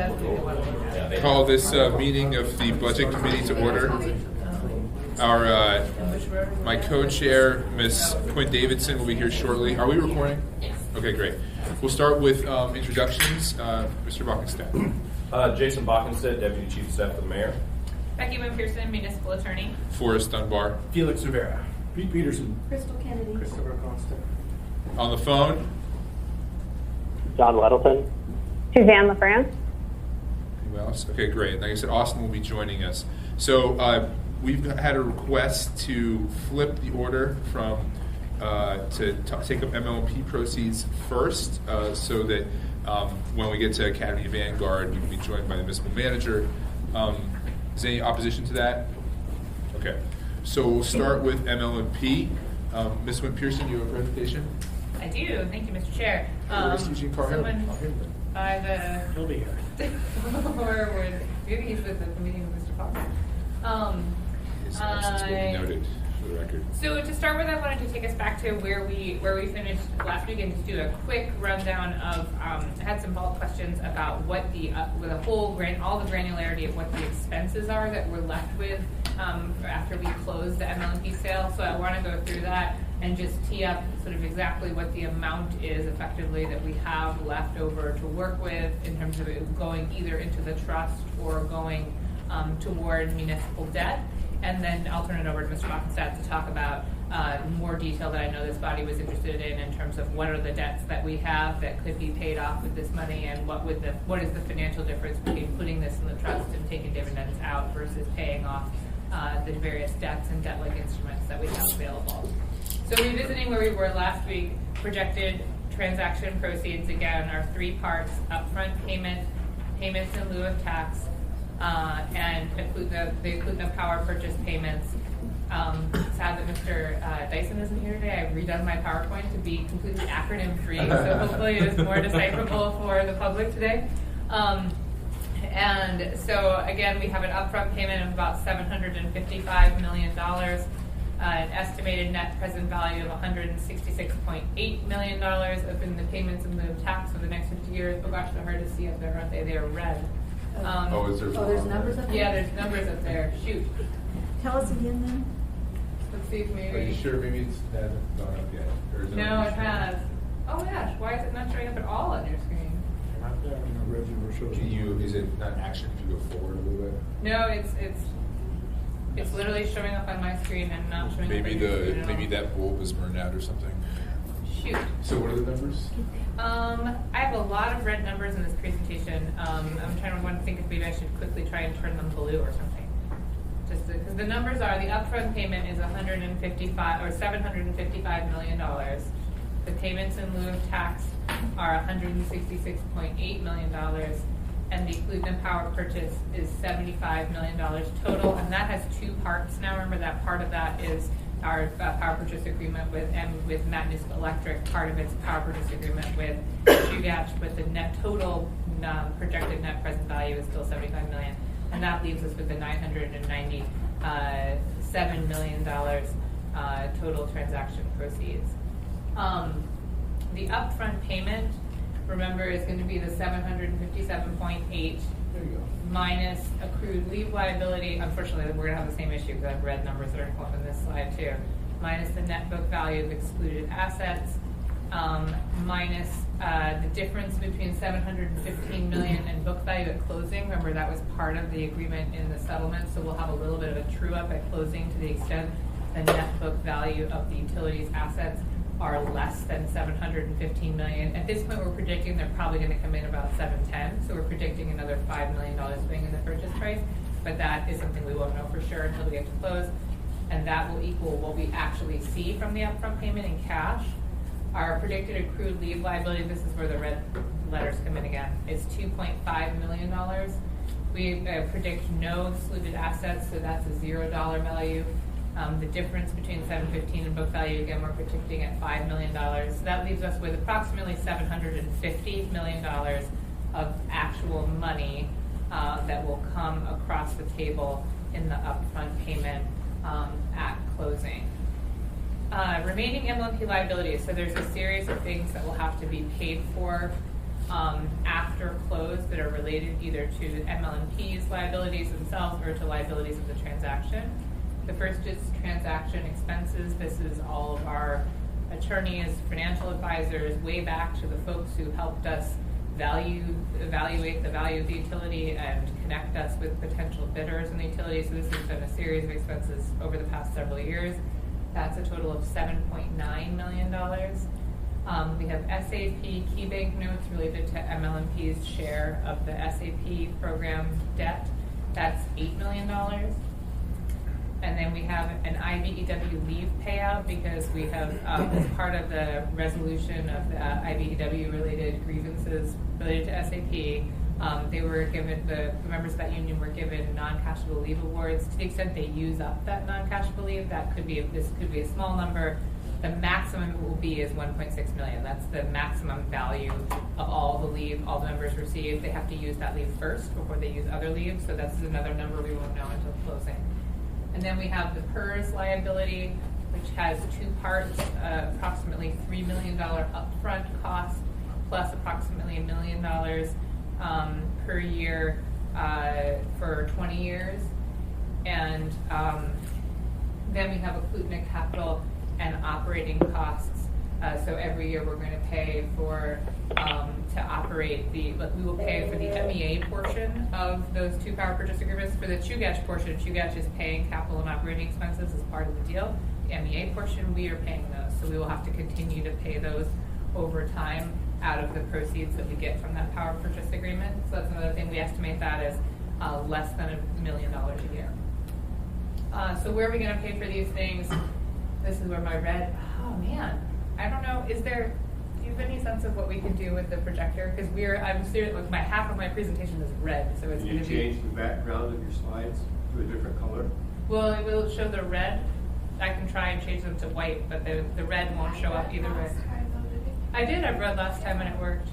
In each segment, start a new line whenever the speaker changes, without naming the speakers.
that's what we want to look at.
Call this meeting of the Budget Committee to order. Our my co-chair, Ms. Quinn Davidson, will be here shortly. Are we recording?
Yes.
Okay, great. We'll start with introductions. Mr. Bockenstadt.
Jason Bockenstadt, Deputy Chief of Staff of the Mayor.
Becky Pearson, Municipal Attorney.
Forrest Dunbar.
Felix Rivera. Pete Peterson.
Crystal Kennedy.
Christopher Constant.
On the phone,
John Weddleton.
Suzanne LaFrance.
who else? Okay, great. Like I said, Austin will be joining us. So we've had a request to flip the order from to take up MLMP proceeds first, so that when we get to Academy Vanguard, we can be joined by the municipal manager. Is there any opposition to that? Okay. So we'll start with MLMP. Ms. Wynn Pearson, you have a presentation?
I do. Thank you, Mr. Chair.
Where's Eugene Carhill?
He'll be here.
Maybe he's with the meeting with Mr. Fox.
Yes, will be noted for the record.
So to start with, I wanted to take us back to where we finished last week and just do a quick rundown of. I had some follow-up questions about what with all the granularity of what the expenses are that we're left with after we close the MLMP sale. So I want to go through that and just tee up sort of exactly what the amount is effectively that we have left over to work with in terms of it going either into the trust or going toward municipal debt. And then I'll turn it over to Mr. Bockenstadt to talk about more detail that I know this body was interested in terms of what are the debts that we have that could be paid off with this money, and what is the financial difference between putting this in the trust and taking dividends out versus paying off the various debts and debt-like instruments that we have available. So revisiting where we were last week, projected transaction proceeds again are three parts: upfront payment, payments in lieu of tax, and the Eklutna power purchase payments. Sad that Mr. Dyson isn't here today. I've redone my PowerPoint to be completely acronym-free, so hopefully it is more decipherable for the public today. And so again, we have an upfront payment of about $755 million, an estimated net present value of $166.8 million in the payments in lieu of tax for the next 50 years. Oh gosh, they're hard to see up there, aren't they? They are red.
Is there?
There's numbers up there?
Yeah, there's numbers up there. Shoot.
Tell us again then.
Let's see if maybe.
Are you sure maybe it hasn't gone up yet? Or is
No, it has. Oh my gosh, why is it not showing up at all on your screen?
Is it not action if you go forward a little bit?
No, it's literally showing up on my screen and not showing
Maybe
up on your screen at all.
maybe that bulb is burned out or something.
Shoot.
So what are the numbers?
I have a lot of red numbers in this presentation. I'm trying to think if maybe I should quickly try and turn them blue or something. Just because the numbers are, the upfront payment is $755 million. The payments in lieu of tax are $166.8 million, and the Eklutna power purchase is $75 million total, and that has two parts now. Remember that part of that is our power purchase agreement with Matt Municipal Electric. Part of its power purchase agreement with Chugach, but the net total projected net present value is still $75 million, and that leaves us with the $997 million total transaction proceeds. The upfront payment, remember, is going to be the $757.8 minus accrued leave liability. Unfortunately, we're going to have the same issue because I have red numbers that are included in this slide too. Minus the net book value of excluded assets, minus the difference between $715 million and book value at closing. Remember, that was part of the agreement in the settlement, so we'll have a little bit of a true-up at closing to the extent the net book value of the utilities assets are less than $715 million. At this point, we're predicting they're probably going to come in about $710, so we're predicting another $5 million swing in the purchase price, but that is something we won't know for sure until we get to close, and that will equal what we actually see from the upfront payment in cash. Our predicted accrued leave liability, this is where the red letters come in again, is $2.5 million. We predict no excluded assets, so that's a $0 value. The difference between 715 and book value, again, we're predicting at $5 million. So that leaves us with approximately $750 million of actual money that will come across the table in the upfront payment at closing. Remaining MLMP liabilities. So there's a series of things that will have to be paid for after close that are related either to ML&P's liabilities themselves or to liabilities of the transaction. The first is transaction expenses. This is all of our attorneys, financial advisors, way back to the folks who helped us evaluate the value of the utility and connect us with potential bidders in the utility. So this has been a series of expenses over the past several years. That's a total of $7.9 million. We have SAP key bank notes related to ML&P's share of the SAP program debt. That's $8 million. And then we have an IBEW leave payout because we have, as part of the resolution of the IBEW related grievances related to SAP, they were given, the members of that union were given non-cashable leave awards. To the extent they use up that non-cashable leave, that could be, this could be a small number. The maximum it will be is 1.6 million. That's the maximum value of all the leave all the members receive. They have to use that leave first before they use other leave. So that's another number we won't know until closing. And then we have the PERS liability, which has two parts, approximately $3 million upfront cost, plus approximately $1 million per year for 20 years. And then we have Eklutna capital and operating costs. So every year we're going to pay for, to operate the, we will pay for the MEA portion of those two power purchase agreements. For the Chugach portion, Chugach is paying capital and operating expenses as part of the deal. The MEA portion, we are paying those. So we will have to continue to pay those over time out of the proceeds that we get from that power purchase agreement. So that's another thing. We estimate that as less than $1 million a year. So where are we going to pay for these things? This is where my red, oh man, I don't know, do you have any sense of what we can do with the projector? Because I'm serious, like half of my presentation is red, so it's going to be.
Can you change the background of your slides to a different color?
Well, it will show the red. I can try and change them to white, but the red won't show up either way. I did, I read last time and it worked.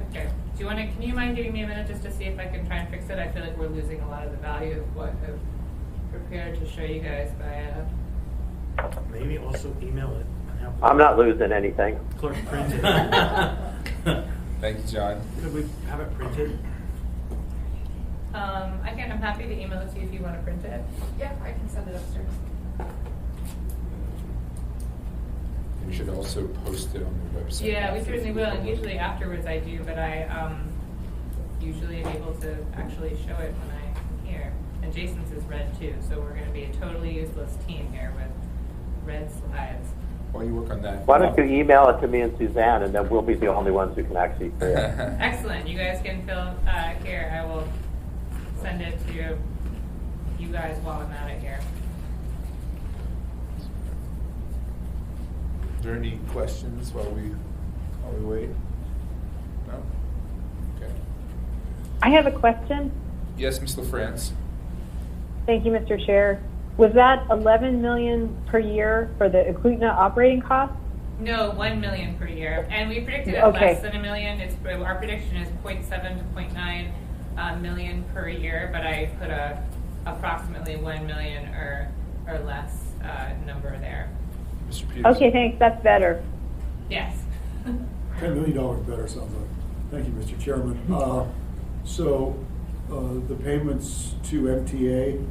Okay, can you mind giving me a minute just to see if I can try and fix it? I feel like we're losing a lot of the value of what I've prepared to show you guys by
Maybe also email it. And have
I'm not losing anything.
Clerk print it.
Thank you, John.
Could we have it printed?
I'm happy to email it to you if you want to print it.
Yeah, I can send it upstairs.
We should also post it on the website.
Yeah, we certainly will, and usually afterwards I do, but I usually am able to actually show it when I'm here. And Jason's is red too, so we're going to be a totally useless team here with red slides.
While you work on that.
Why don't you email it to me and Suzanne, and then we'll be the only ones who can actually see it.
Excellent. You guys can fill here. I will send it to you guys while I'm at it here.
Are there any questions while we wait? No? Okay.
I have a question.
Yes, Ms. LaFrance.
Thank you, Mr. Chair. Was that $11 million per year for the Eklutna operating costs?
No, 1 million per year, and we predicted it
Okay.
less than $1 million. Our prediction is 0.7 to 0.9 million per year, but I put a approximately 1 million or less number there.
Mr. Peterson.
Okay, thanks. That's better.
Yes.
$10 million better sounds like. Thank you, Mr. Chairman. The payments to MTA,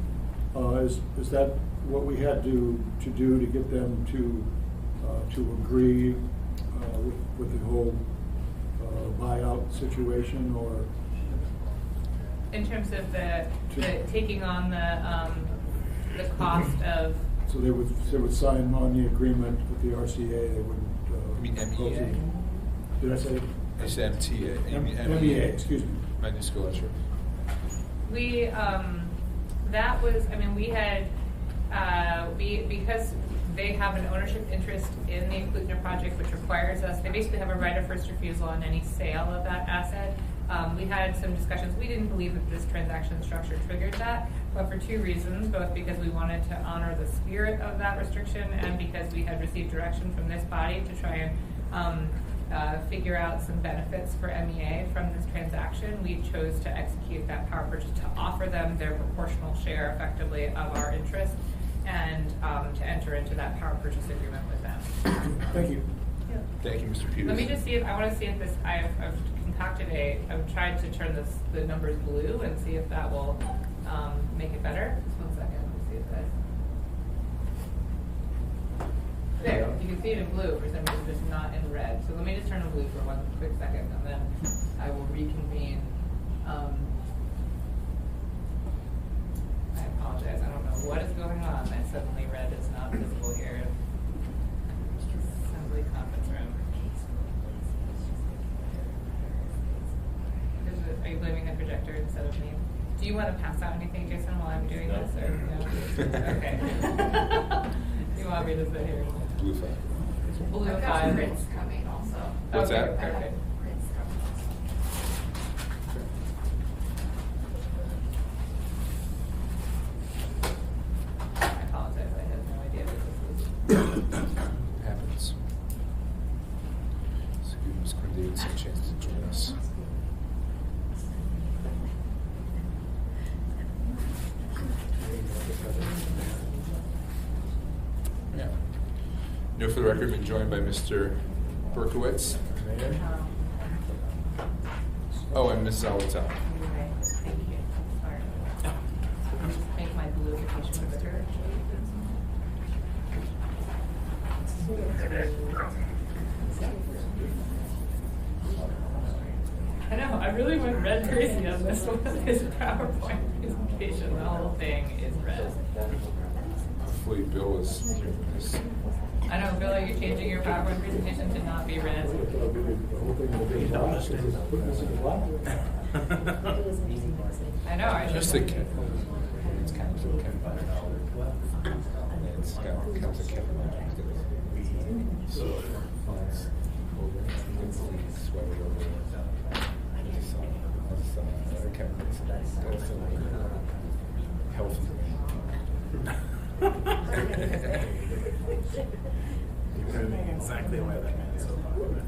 is that what we had to do to get them to agree with the whole buyout situation, or?
In terms of the taking on the cost of.
So they would sign on the agreement with the RCA. They wouldn't.
You mean MEA?
Did I say?
I said MTA.
MEA. Excuse me.
My new school lecture.
We that was. I mean, we had because they have an ownership interest in the Eklutna project, which requires us. They basically have a right of first refusal on any sale of that asset. We had some discussions. We didn't believe that this transaction structure triggered that, but for two reasons, both because we wanted to honor the spirit of that restriction and because we had received direction from this body to try and figure out some benefits for MEA from this transaction. We chose to execute that power purchase to offer them their proportional share effectively of our interest and to enter into that power purchase agreement with them.
Thank you.
Yeah.
Thank you, Mr. Peters.
Let me just see if, I wanna see if this, I've concocted I've tried to turn the numbers blue and see if that will, make it better. Just 1 second, let me see if that. There, you can see it in blue for some reason, just not in red. So let me just turn it blue for 1 quick second, and then I will reconvene. I apologize, I don't know what is going on, that suddenly red is not visible here. Assembly conference room. Are you blaming the projector instead of me? Do you want to pass out anything, Jason, while I'm doing
No.
this? Or, no? Okay. You want me to sit here?
Blue flag.
Blue
I've got
file.
prints coming also.
What's
Okay,
that?
I have
perfect.
prints coming also.
I apologize, I had no idea that this was.
Happens. Let's give Ms. Quinn Davidson a chance to join us. Yeah. Note for the record, been joined by Mr. Berkowitz. Oh, and Ms. Zawitzel.
Okay, thank you. Sorry. Make my bluification bigger. I know, I really went red crazy on this one, this PowerPoint presentation, the whole thing is red.
Hopefully Bill is.
I know, Bill, are you changing your PowerPoint presentation to not be red?
You don't understand.
I know, I
Just
should.
a kid. It's kind of a kid. It's got kind of a kid. So it's sweater over. Healthy.
Exactly why that man is so popular.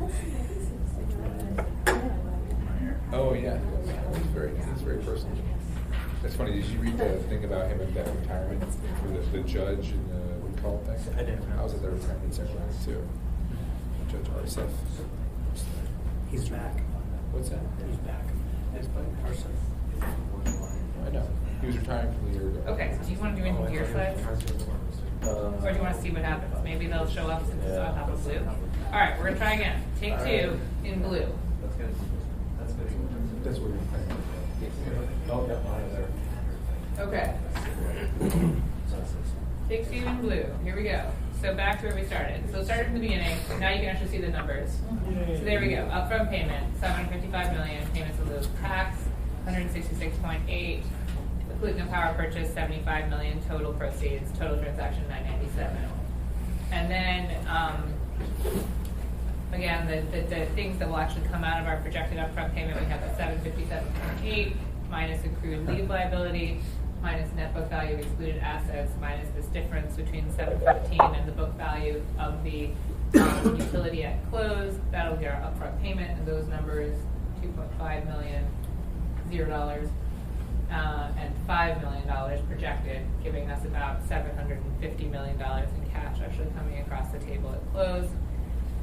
Oh yeah, it's very personal. That's funny. Did you read the thing about him at that retirement for the judge and the what do you call it?
I didn't.
I was at the retirement ceremony too. Judge Arsef.
He's back.
What's that?
He's back. It's by person.
I know. He was retiring from a year ago.
Okay, so do you want to do any gear slides? Or do you want to see what happens? Maybe they'll show up since it's on top of blue. All right, we're gonna try again. Take 2 in blue.
That's good. That's good.
That's what you're planning.
Oh, yeah, mine is there.
Okay. Take 2 in blue. Here we go. So back to where we started. So started from the beginning. Now you can actually see the numbers. So there we go. Upfront payment, $755 million. Payments in lieu of tax, 166.8. Including power purchase, $75 million. Total proceeds, total transaction, $997. And then, again, the things that will actually come out of our projected upfront payment, we have the $757.8 minus accrued leave liability, minus net book value of excluded assets, minus this difference between 715 and the book value of the utility at close. That'll be our upfront payment, and those numbers, $2.5 million, $0, and $5 million projected, giving us about $750 million in cash actually coming across the table at close.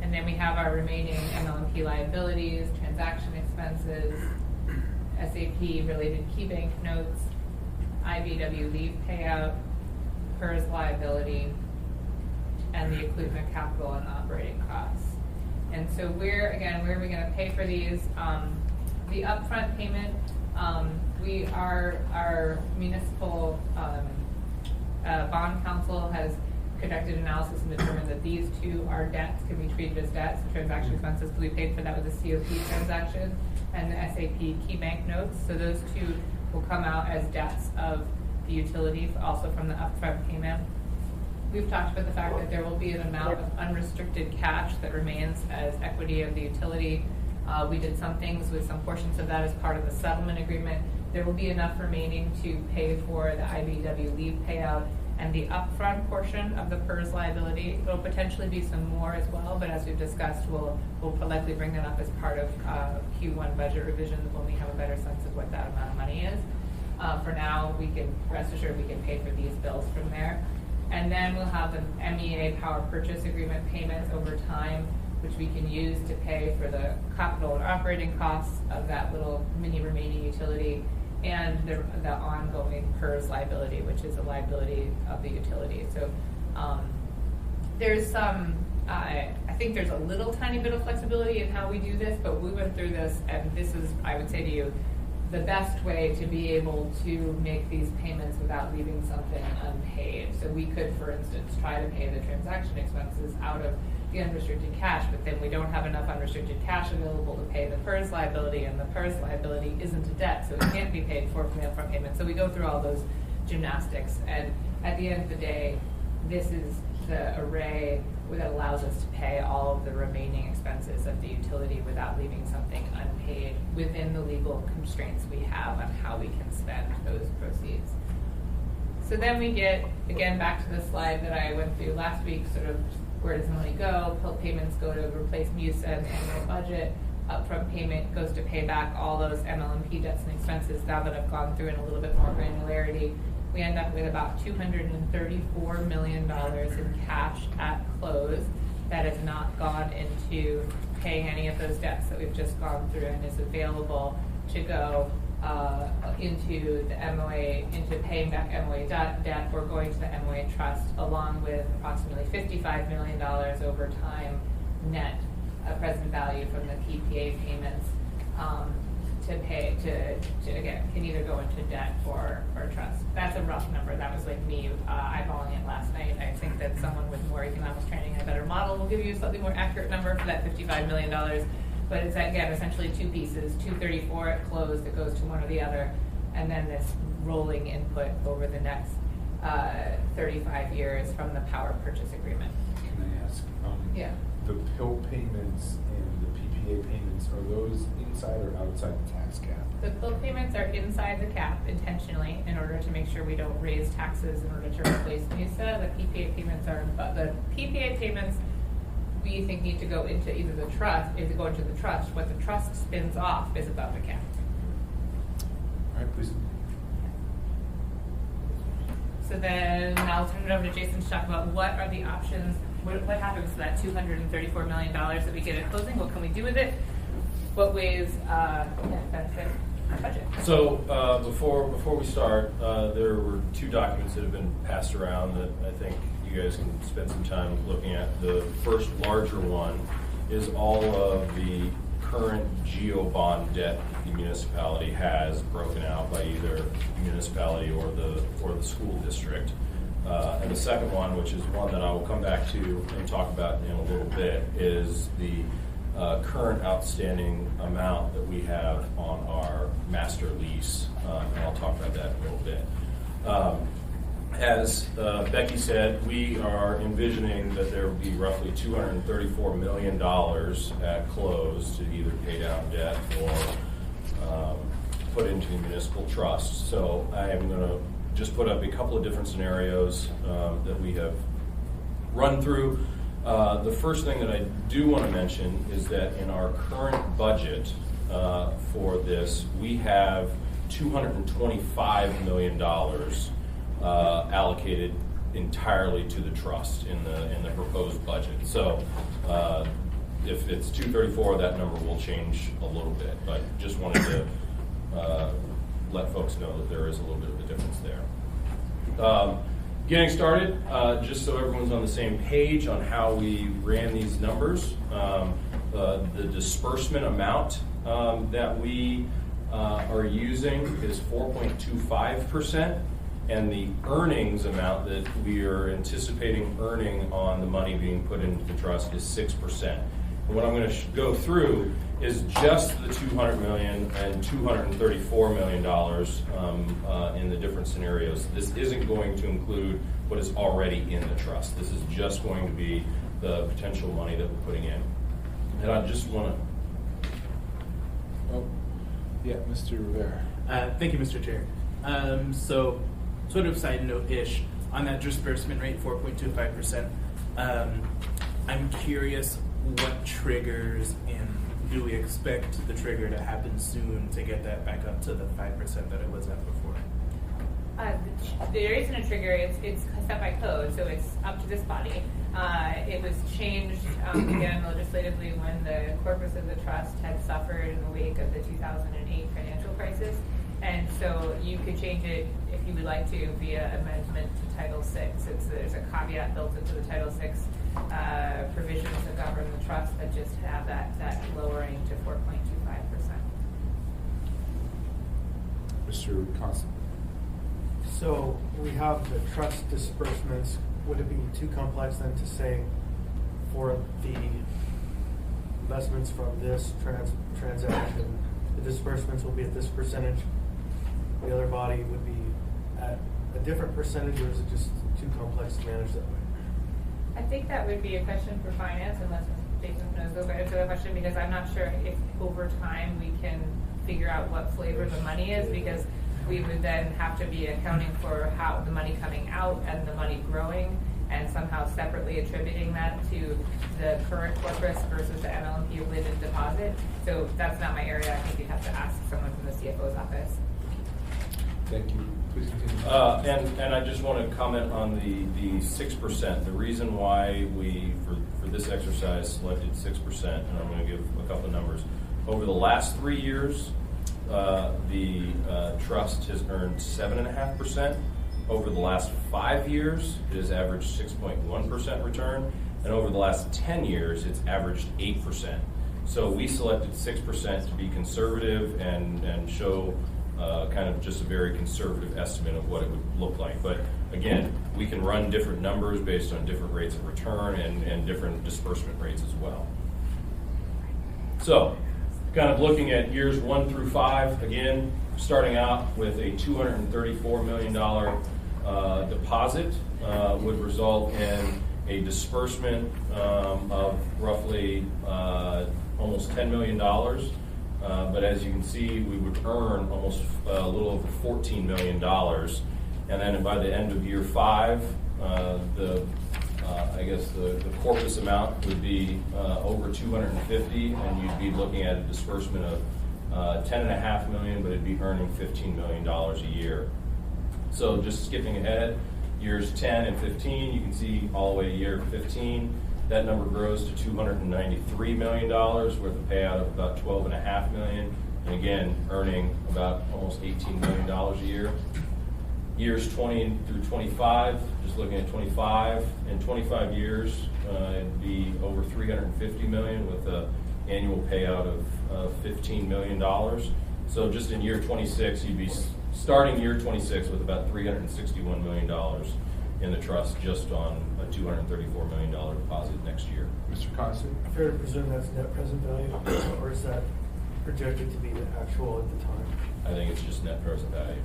And then we have our remaining MLMP liabilities, transaction expenses, SAP-related key bank notes, IBW leave payout, PERS liability, and the equipment capital and operating costs. And so where are we going to pay for these? The upfront payment, our municipal bond council has conducted analysis and determined that these 2 are debts, can be treated as debts, transaction expenses, because we paid for that with the COP transaction and the SAP key bank notes. So those 2 will come out as debts of the utility, also from the upfront payment. We've talked about the fact that there will be an amount of unrestricted cash that remains as equity of the utility. We did some things with some portions of that as part of the settlement agreement. There will be enough remaining to pay for the IBW leave payout and the upfront portion of the PERS liability. There'll potentially be some more as well, but as we've discussed, we'll likely bring that up as part of Q1 budget revisions when we have a better sense of what that amount of money is. For now, we can rest assured we can pay for these bills from there. And then we'll have the MEA power purchase agreement payments over time. which we can use to pay for the capital and operating costs of that little mini remaining utility, and the ongoing PERS liability, which is a liability of the utility. So there's some, I think there's a little tiny bit of flexibility in how we do this, but we went through this, and this is, I would say to you, the best way to be able to make these payments without leaving something unpaid. So we could, for instance, try to pay the transaction expenses out of the unrestricted cash, but then we don't have enough unrestricted cash available to pay the PERS liability, and the PERS liability isn't a debt, so it can't be paid for from the upfront payment. So we go through all those gymnastics, and at the end of the day, this is the array that allows us to pay all of the remaining expenses of the utility without leaving something unpaid within the legal constraints we have on how we can spend those proceeds. So then we get, again, back to the slide that I went through last week, sort of where does the money go? Payments go to replace MUSA and the annual budget. Upfront payment goes to pay back all those MLMP debts and expenses now that I've gone through in a little bit more granularity. We end up with about $234 million in cash at close that has not gone into paying any of those debts that we've just gone through, and is available to go into the MOA, into paying back MOA debt, or going to the MOA trust, along with approximately $55 million over time net present value from the PPA payments to pay, to again, can either go into debt or trust. That's a rough number. That was like me eyeballing it last night. I think that someone with more economics training and a better model will give you a slightly more accurate number for that $55 million. But it's, again, essentially two pieces, 234 at close that goes to one or the other, and then this rolling input over the next 35 years from the power purchase agreement.
Can I ask?
Yeah.
The PIL payments and the PPA payments, are those inside or outside the tax cap?
The bill payments are inside the cap intentionally in order to make sure we don't raise taxes in order to replace MUSA. The PPA payments are, the PPA payments we think need to go into either the trust, what the trust spins off is above the cap.
All right, please.
So then I'll turn it over to Jason to talk about what are the options, what happens to that $234 million that we get at closing, what can we do with it, what ways benefit our budget.
So before we start, there were two documents that have been passed around that I think you guys can spend some time looking at. The first larger one is all of the current GEO bond debt the municipality has broken out by either municipality or the school district. And the second one, which is one that I will come back to and talk about in a little bit, is the current outstanding amount that we have on our master lease. And I'll talk about that in a little bit. As Becky said, we are envisioning that there will be roughly $234 million at close to either pay down debt or put into the municipal trust. So I am going to just put up a couple of different scenarios that we have run through. The first thing that I do want to mention is that in our current budget for this, we have $225 million allocated entirely to the trust in the proposed budget. So if it's 234, that number will change a little bit, but just wanted to let folks know that there is a little bit of a difference there. Getting started, just so everyone's on the same page on how we ran these numbers, the disbursement amount that we are using is 4.25%. And the earnings amount that we are anticipating earning on the money being put into the trust is 6%. And what I'm going to go through is just the $200 million and $234 million in the different scenarios. This isn't going to include what is already in the trust. This is just going to be the potential money that we're putting in. And I just want to...
Oh, yeah, Mr. Rivera.
Thank you, Mr. Chair. So, sort of side note-ish, on that disbursement rate, 4.25%, I'm curious what triggers, and do we expect the trigger to happen soon to get that back up to the 5% that it was at before?
There isn't a trigger. It's set by code, so it's up to this body. It was changed again legislatively when the corpus of the trust had suffered in the wake of the 2008 financial crisis, and so you could change it if you would like to via amendment to Title VI. There's a caveat built into the Title VI provisions that govern the trust that just have that lowering to 4.25%.
Mr. Constant.
So we have the trust disbursements. Would it be too complex then to say for the investments from this transaction, the disbursements will be at this percentage, the other body would be at a different percentage, or is it just too complex to manage that way?
I think that would be a question for finance, unless Jason knows the better to the question, because I'm not sure if over time we can figure out what flavor the money is, because we would then have to be accounting for how the money coming out and the money growing, and somehow separately attributing that to the current corpus versus the MLMP related deposit. So that's not my area. I think you'd have to ask someone from the CFO's office.
Thank you. Please continue.
And I just want to comment on the 6%. The reason why we, for this exercise, selected 6%, and I'm going to give a couple of numbers. Over the last 3 years, the trust has earned 7.5%. Over the last 5 years, it has averaged 6.1% return. And over the last 10 years, it's averaged 8%. So we selected 6% to be conservative and show kind of just a very conservative estimate of what it would look like. But again, we can run different numbers based on different rates of return and different disbursement rates as well. So, kind of looking at years 1 through 5, again, starting out with a $234 million deposit would result in a disbursement of roughly almost $10 million. But as you can see, we would earn almost a little over $14 million. And then by the end of year 5, I guess the corpus amount would be over 250, and you'd be looking at a disbursement of $10.5 million, but it'd be earning $15 million a year. So just skipping ahead, years 10 and 15, you can see all the way to year 15, that number grows to $293 million worth of payout of about $12.5 million, and again, earning about almost $18 million a year. Years 20 through 25, just looking at 25, in 25 years, it'd be over $350 million with an annual payout of $15 million. So just in year 26, you'd be starting year 26 with about $361 million in the trust just on a $234 million deposit next year.
Mr. Constant?
Fair to presume that's net present value, or is that projected to be the actual at the time?
I think it's just net present value.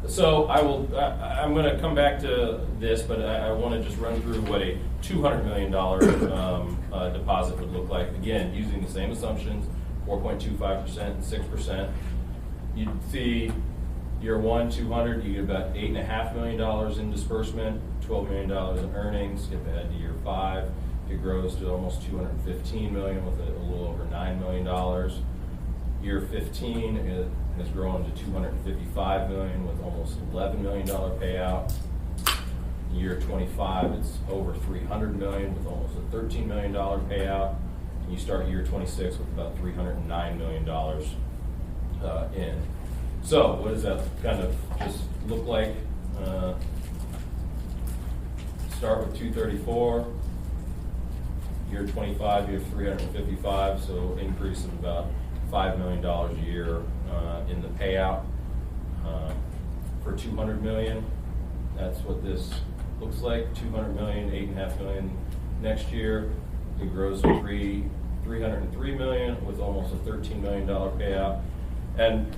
So I'm going to come back to this, but I want to just run through what a $200 million deposit would look like. Again, using the same assumptions, 4.25% and 6%. You'd see year 1, 200, you get about $8.5 million in disbursement, $12 million in earnings. Skip ahead to year 5, it grows to almost $215 million with a little over $9 million. Year 15 has grown to $255 million with almost $11 million payout. Year 25, it's over $300 million with almost a $13 million payout. And you start year 26 with about $309 million in. So what does that kind of just look like? Start with 234. Year 25, you have 355, so increase of about $5 million a year in the payout. For $200 million, that's what this looks like. $200 million, $8.5 million next year. It grows to $303 million with almost a $13 million payout. And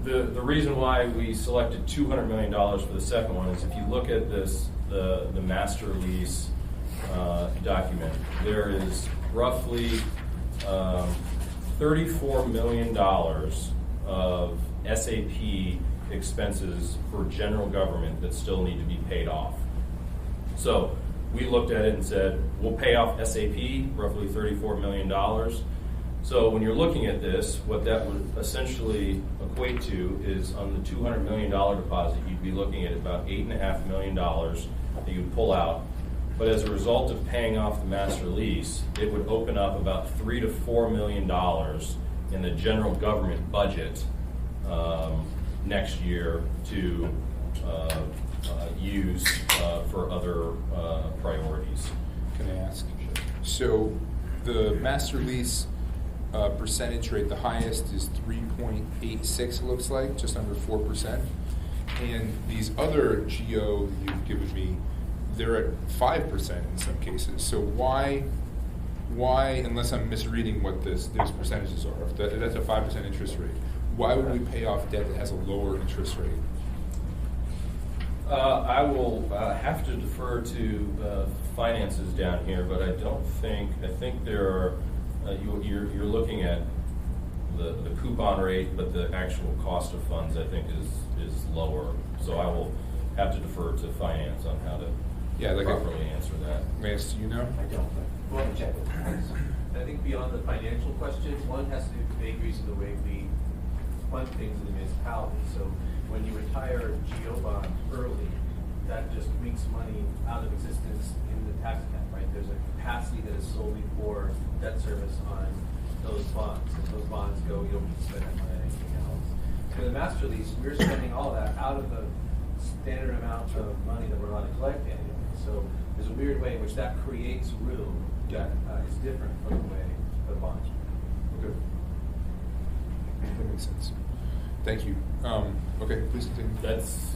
the reason why we selected $200 million for the second one is if you look at this, the master lease document, there is roughly $34 million of SAP expenses for general government that still need to be paid off. So we looked at it and said, we'll pay off SAP, roughly $34 million. So when you're looking at this, what that would essentially equate to is on the $200 million deposit, you'd be looking at about $8.5 million that you'd pull out. But as a result of paying off the master lease, it would open up about $3 to $4 million in the general government budget next year to use for other priorities.
Can I ask? So the master lease percentage rate, the highest is 3.86, it looks like, just under 4%. And these other GO that you've given me, they're at 5% in some cases. So why, unless I'm misreading what those percentages are, if that's a 5% interest rate, why would we pay off debt that has a lower interest rate?
I will have to defer to finances down here, but I think there are, you're looking at the coupon rate, but the actual cost of funds, I think, is lower. So I will have to defer to finance on how to properly answer that.
Lance, do you know?
I don't, but go ahead and check with Alex. I think beyond the financial question, one has to do with vagaries of the way we fund things in the municipality. So when you retire a GO bond early, that just wreaks money out of existence in the tax cap, right? There's a capacity that is solely for debt service on those bonds. If those bonds go, you don't need to spend that money on anything else. For the master lease, we're spending all that out of the standard amount of money that we're allowed to collect annually. So there's a weird way in which that creates room that is different from the way the bonds are.
Okay. That makes sense. Thank you. Okay, please continue.
That's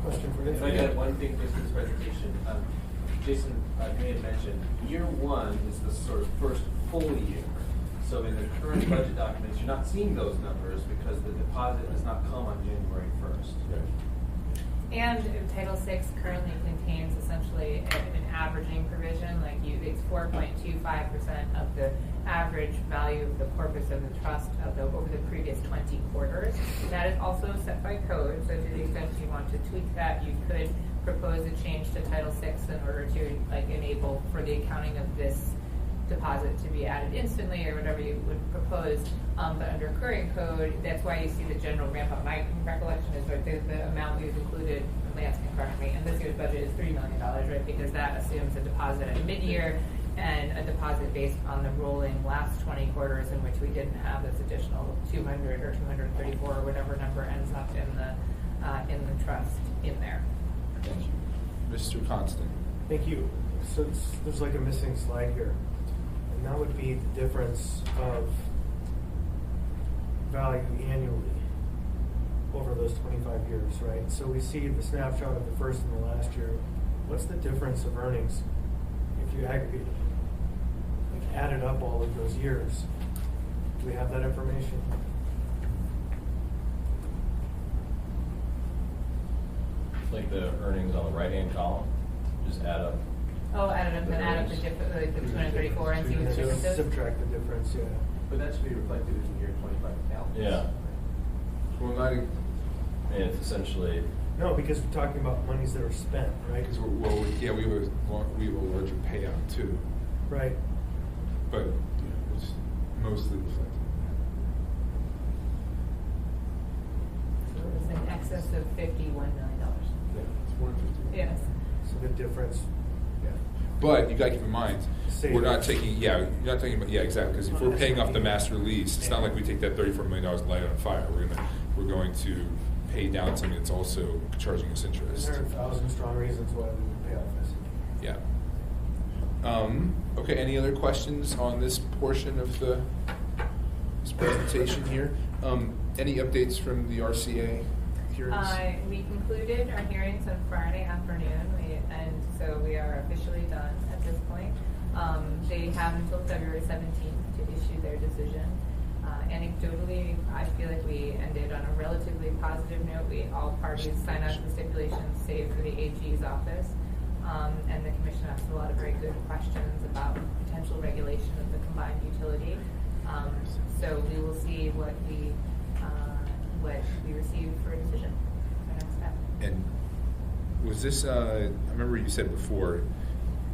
Question for
If I got one thing for this presentation, Jason may have mentioned, year one is the sort of first full year. So in the current budget documents, you're not seeing those numbers because the deposit does not come on January 1st.
right.
And Title VI currently contains essentially an averaging provision, like it's 4.25% of the average value of the corpus of the trust over the previous 20 quarters. That is also set by code, so to the extent you want to tweak that, you could propose a change to Title VI in order to enable for the accounting of this deposit to be added instantly or whatever you would propose. But under current code, that's why you see the general ramp up. My recollection is that the amount we've included, Lance can correct me, and this year's budget is $3 million, right? Because that assumes a deposit at mid-year and a deposit based on the rolling last 20 quarters in which we didn't have this additional 200 or 234 or whatever number ends up in the trust in there.
Thank you. Mr. Constant.
Thank you. So there's like a missing slide here. And that would be the difference of value annually over those 25 years, right? So we see the snapshot of the first and the last year. What's the difference of earnings if you aggregate it? Like added up all of those years. Do we have that information?
Like the earnings on the right-hand column, just add up.
Oh, add up the 234 and see what the difference is.
Subtract the difference, yeah.
But that should be reflected in year 25 calendars.
Yeah.
Well, not
And it's essentially,
No, because we're talking about monies that are spent, right?
because we have a larger payout too,
Right.
but it's mostly reflected.
So it was in excess of $51 million.
Yeah, it's 150.
Yes.
So the difference, yeah.
But you gotta keep in mind,
Savings.
we're not taking, you're not talking about, exactly, because if we're paying off the master lease, it's not like we take that $34 million and light it on fire. We're going to pay down something that's also charging us interest.
There are 1,000 strong reasons why we would pay off this.
Yeah. Okay, any other questions on this portion of this presentation here? Any updates from the RCA hearings?
We concluded our hearings on Friday afternoon, and so we are officially done at this point. They have until February 17th to issue their decision. Anecdotally, I feel like we ended on a relatively positive note. All parties signed up the stipulations, save for the AG's office. And the commission asked a lot of very good questions about potential regulation of the combined utility. So we will see what we receive for a decision, our next step.
And was this, I remember you said before,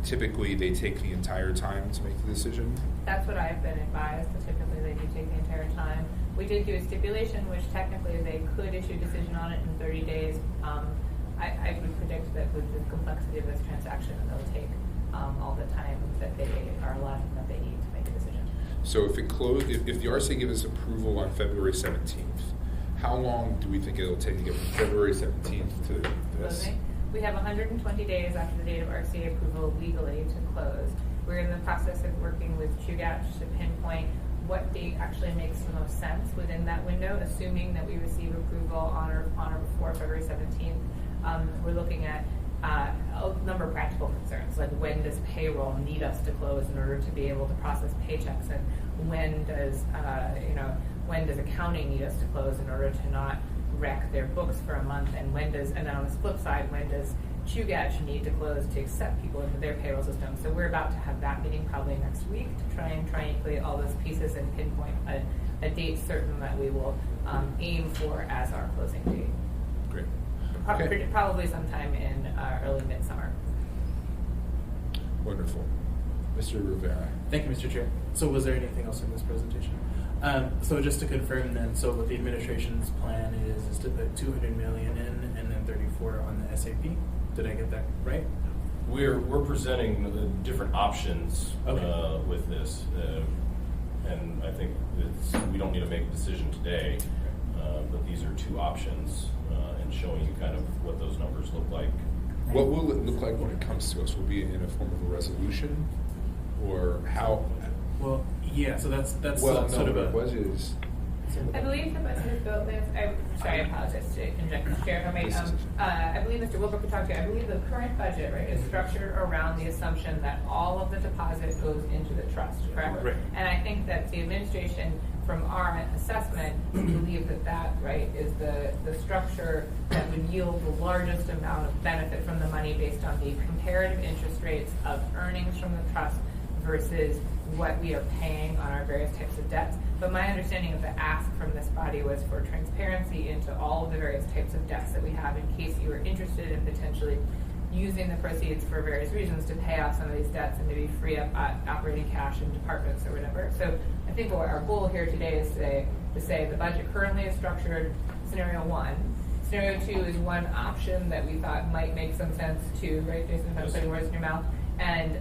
typically they take the entire time to make the decision?
That's what I've been advised, that typically they do take the entire time. We did do a stipulation, which technically they could issue a decision on it in 30 days. I would predict that with the complexity of this transaction, they'll take all the time that they are allowed, that they need to make a decision.
So if if the RSA gives us approval on February 17th, how long do we think it'll take to get from February 17th to this?
Closing. We have 120 days after the date of RCA approval legally to close. We're in the process of working with Chugach to pinpoint what date actually makes the most sense within that window, assuming that we receive approval on or before February 17th. We're looking at a number of practical concerns, like when does payroll need us to close in order to be able to process paychecks, and when does accounting need us to close in order to not wreck their books for a month, and and on the flip side, when does Chugach need to close to accept people into their payroll system. So we're about to have that meeting probably next week to try and triangulate all those pieces and pinpoint a date certain that we will aim for as our closing date.
Great.
Okay. Probably sometime in early midsummer.
Wonderful. Mr. Rivera.
Thank you, Mr. Chair. So was there anything else in this presentation? So just to confirm then, so what the administration's plan is to put 200 million in and then 34 on the SAP. Did I get that right?
We're presenting the different options
Okay.
with this, and I think we don't need to make a decision today, but these are two options, and showing you kind of what those numbers look like.
What will it look like when it comes to us? Will it be in a form of a resolution, or how?
Well, yeah. So that's
Well,
sort
no,
of
the
a.
budget is.
I believe the budget is built with, I apologize to inject Mr. Chair, I believe Mr. Wilbur could talk to you. I believe the current budget, right, is structured around the assumption that all of the deposit goes into the trust, correct?
Right.
And I think that the administration, from our assessment, believe that right, is the structure that would yield the largest amount of benefit from the money based on the comparative interest rates of earnings from the trust versus what we are paying on our various types of debts. But my understanding of the ask from this body was for transparency into all of the various types of debts that we have, in case you were interested in potentially using the proceeds for various reasons to pay off some of these debts and maybe free up operating cash in departments or whatever. So I think what our goal here today is to say the budget currently is structured scenario 1. Scenario 2 is one option that we thought might make some sense too, right, Jason? If I'm putting words in your mouth. And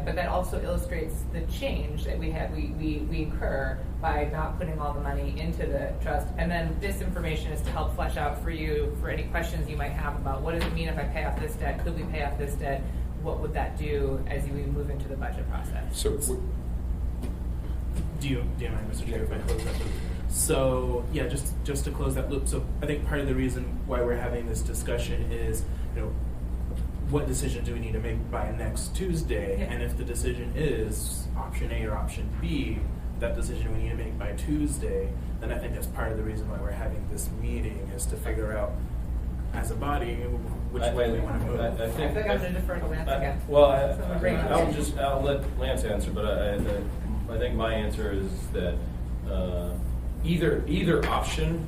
but that also illustrates the change that we incur by not putting all the money into the trust. And then this information is to help flesh out for you for any questions you might have about what does it mean if I pay off this debt? Could we pay off this debt? What would that do as we move into the budget process?
So,
Do you mind, Mr. Chair, if I close that loop? So yeah, just to close that loop. So I think part of the reason why we're having this discussion is, what decision do we need to make by next Tuesday?
Yeah.
And if the decision is option A or option B, that decision we need to make by Tuesday, then I think that's part of the reason why we're having this meeting, is to figure out, as a body, which way we want to move.
I think
I'm going to defer to Lance again.
Well,
So we'll bring it up.
I'll let Lance answer, but I think my answer is that either option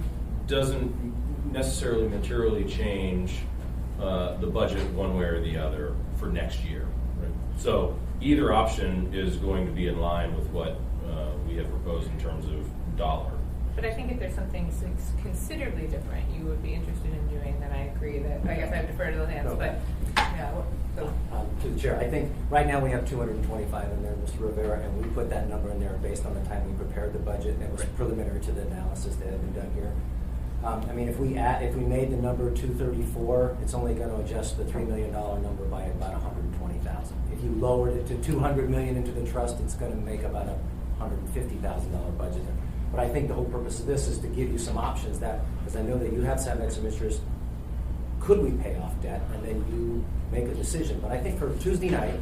doesn't necessarily materially change the budget one way or the other for next year. Right? So either option is going to be in line with what we have proposed in terms of dollar.
But I think if there's something considerably different you would be interested in doing, then I agree that, I guess I defer to Lance, but, yeah. So.
To the chair, I think right now we have 225 in there, Mr. Rivera, and we put that number in there based on the time we prepared the budget, and it was preliminary to the analysis that had been done here. I mean, if we made the number 234, it's only going to adjust the $3 million number by about 120,000. If you lowered it to 200 million into the trust, it's going to make about a $150,000 budget. But I think the whole purpose of this is to give you some options that, because I know that you have some ex-administrators, could we pay off debt, and then you make a decision. But I think for Tuesday night,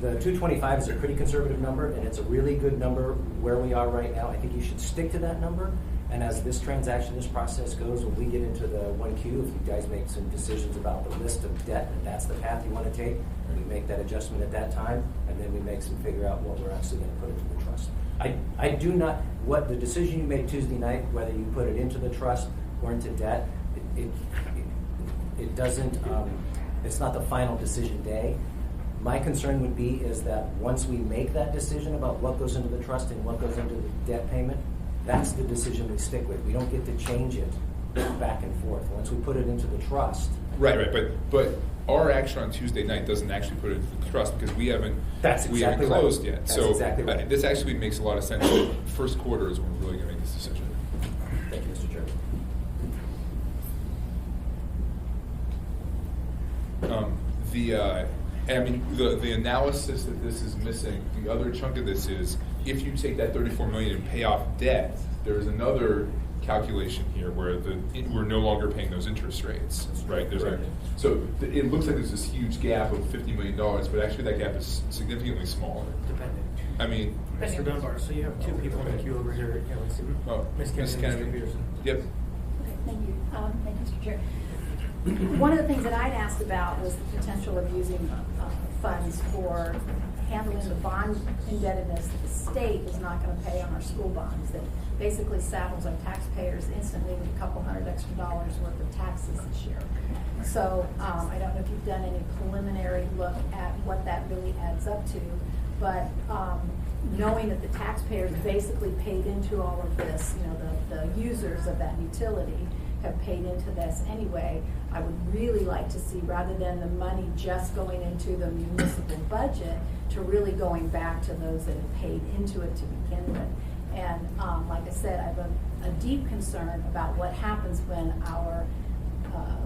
the 225 is a pretty conservative number, and it's a really good number where we are right now. I think you should stick to that number. And as this process goes, when we get into the 1Q, if you guys make some decisions about the list of debt, and that's the path you want to take, we make that adjustment at that time, and then we figure out what we're actually going to put into the trust. I do not, what the decision you make Tuesday night, whether you put it into the trust or into debt, it doesn't it's not the final decision day. My concern would be is that once we make that decision about what goes into the trust and what goes into the debt payment, that's the decision we stick with. We don't get to change it back and forth. Once we put it into the trust.
Right. But our action on Tuesday night doesn't actually put it into the trust because we haven't
Exactly
closed
right.
yet.
That's
So
exactly right.
this actually makes a lot of sense. The first quarter is when we're really going to make this decision.
Thank you, Mr. Chairman.
The analysis that this is missing, the other chunk of this is if you take that $34 million and pay off debt, there's another calculation here where we're no longer paying those interest rates, right? So it looks like there's this huge gap of $50 million, but actually that gap is significantly smaller.
Depending.
I mean,
Mr. Dunbar, so you have two people in the queue over here. Ms. Kennedy and Mr. Peterson.
Yep.
Okay, thank you. Thank you, Mr. Chair. One of the things that I'd asked about was the potential of using funds for handling the bond indebtedness that the state is not going to pay on our school bonds, that basically saddles our taxpayers instantly with a couple $100 extra worth of taxes this year. So I don't know if you've done any preliminary look at what that really adds up to, but knowing that the taxpayers basically paid into all of this, the users of that utility have paid into this anyway, I would really like to see, rather than the money just going into the municipal budget, to really going back to those that have paid into it to begin with. And like I said, I have a deep concern about what happens when our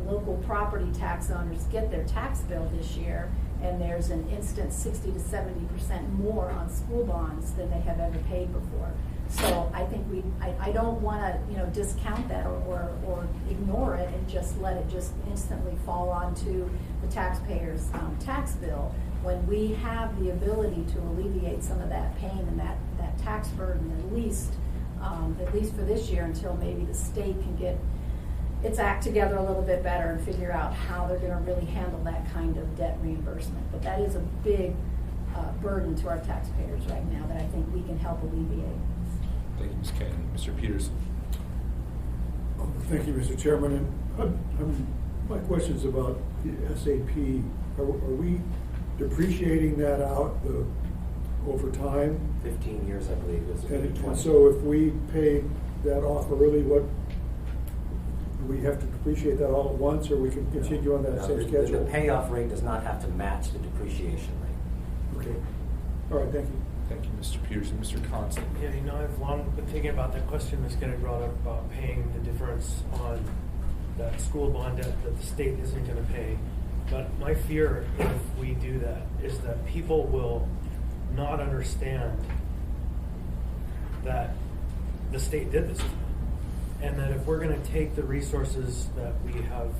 local property tax owners get their tax bill this year and there's an instant 60 to 70% more on school bonds than they have ever paid before. So I think I don't want to discount that or ignore it and just let it just instantly fall onto the taxpayer's tax bill, when we have the ability to alleviate some of that pain and that tax burden at least for this year, until maybe the state can get its act together a little bit better and figure out how they're going to really handle that kind of debt reimbursement. But that is a big burden to our taxpayers right now that I think we can help alleviate.
Thank you, Ms. Kennedy. Mr. Peterson.
Thank you, Mr. Chairman. And my question's about the SAP. Are we depreciating that out over time?
15 years, I believe, is
And so if we pay that off early, do we have to depreciate that all at once, or we can continue on that same schedule?
The payoff rate does not have to match the depreciation rate.
Okay. All right, thank you.
Thank you, Mr. Peterson. Mr. Constant.
Yeah, I've long been thinking about that question that's getting brought up about paying the difference on that school bond debt that the state isn't going to pay. But my fear, if we do that, is that people will not understand that the state did this to them. And that if we're going to take the resources that we have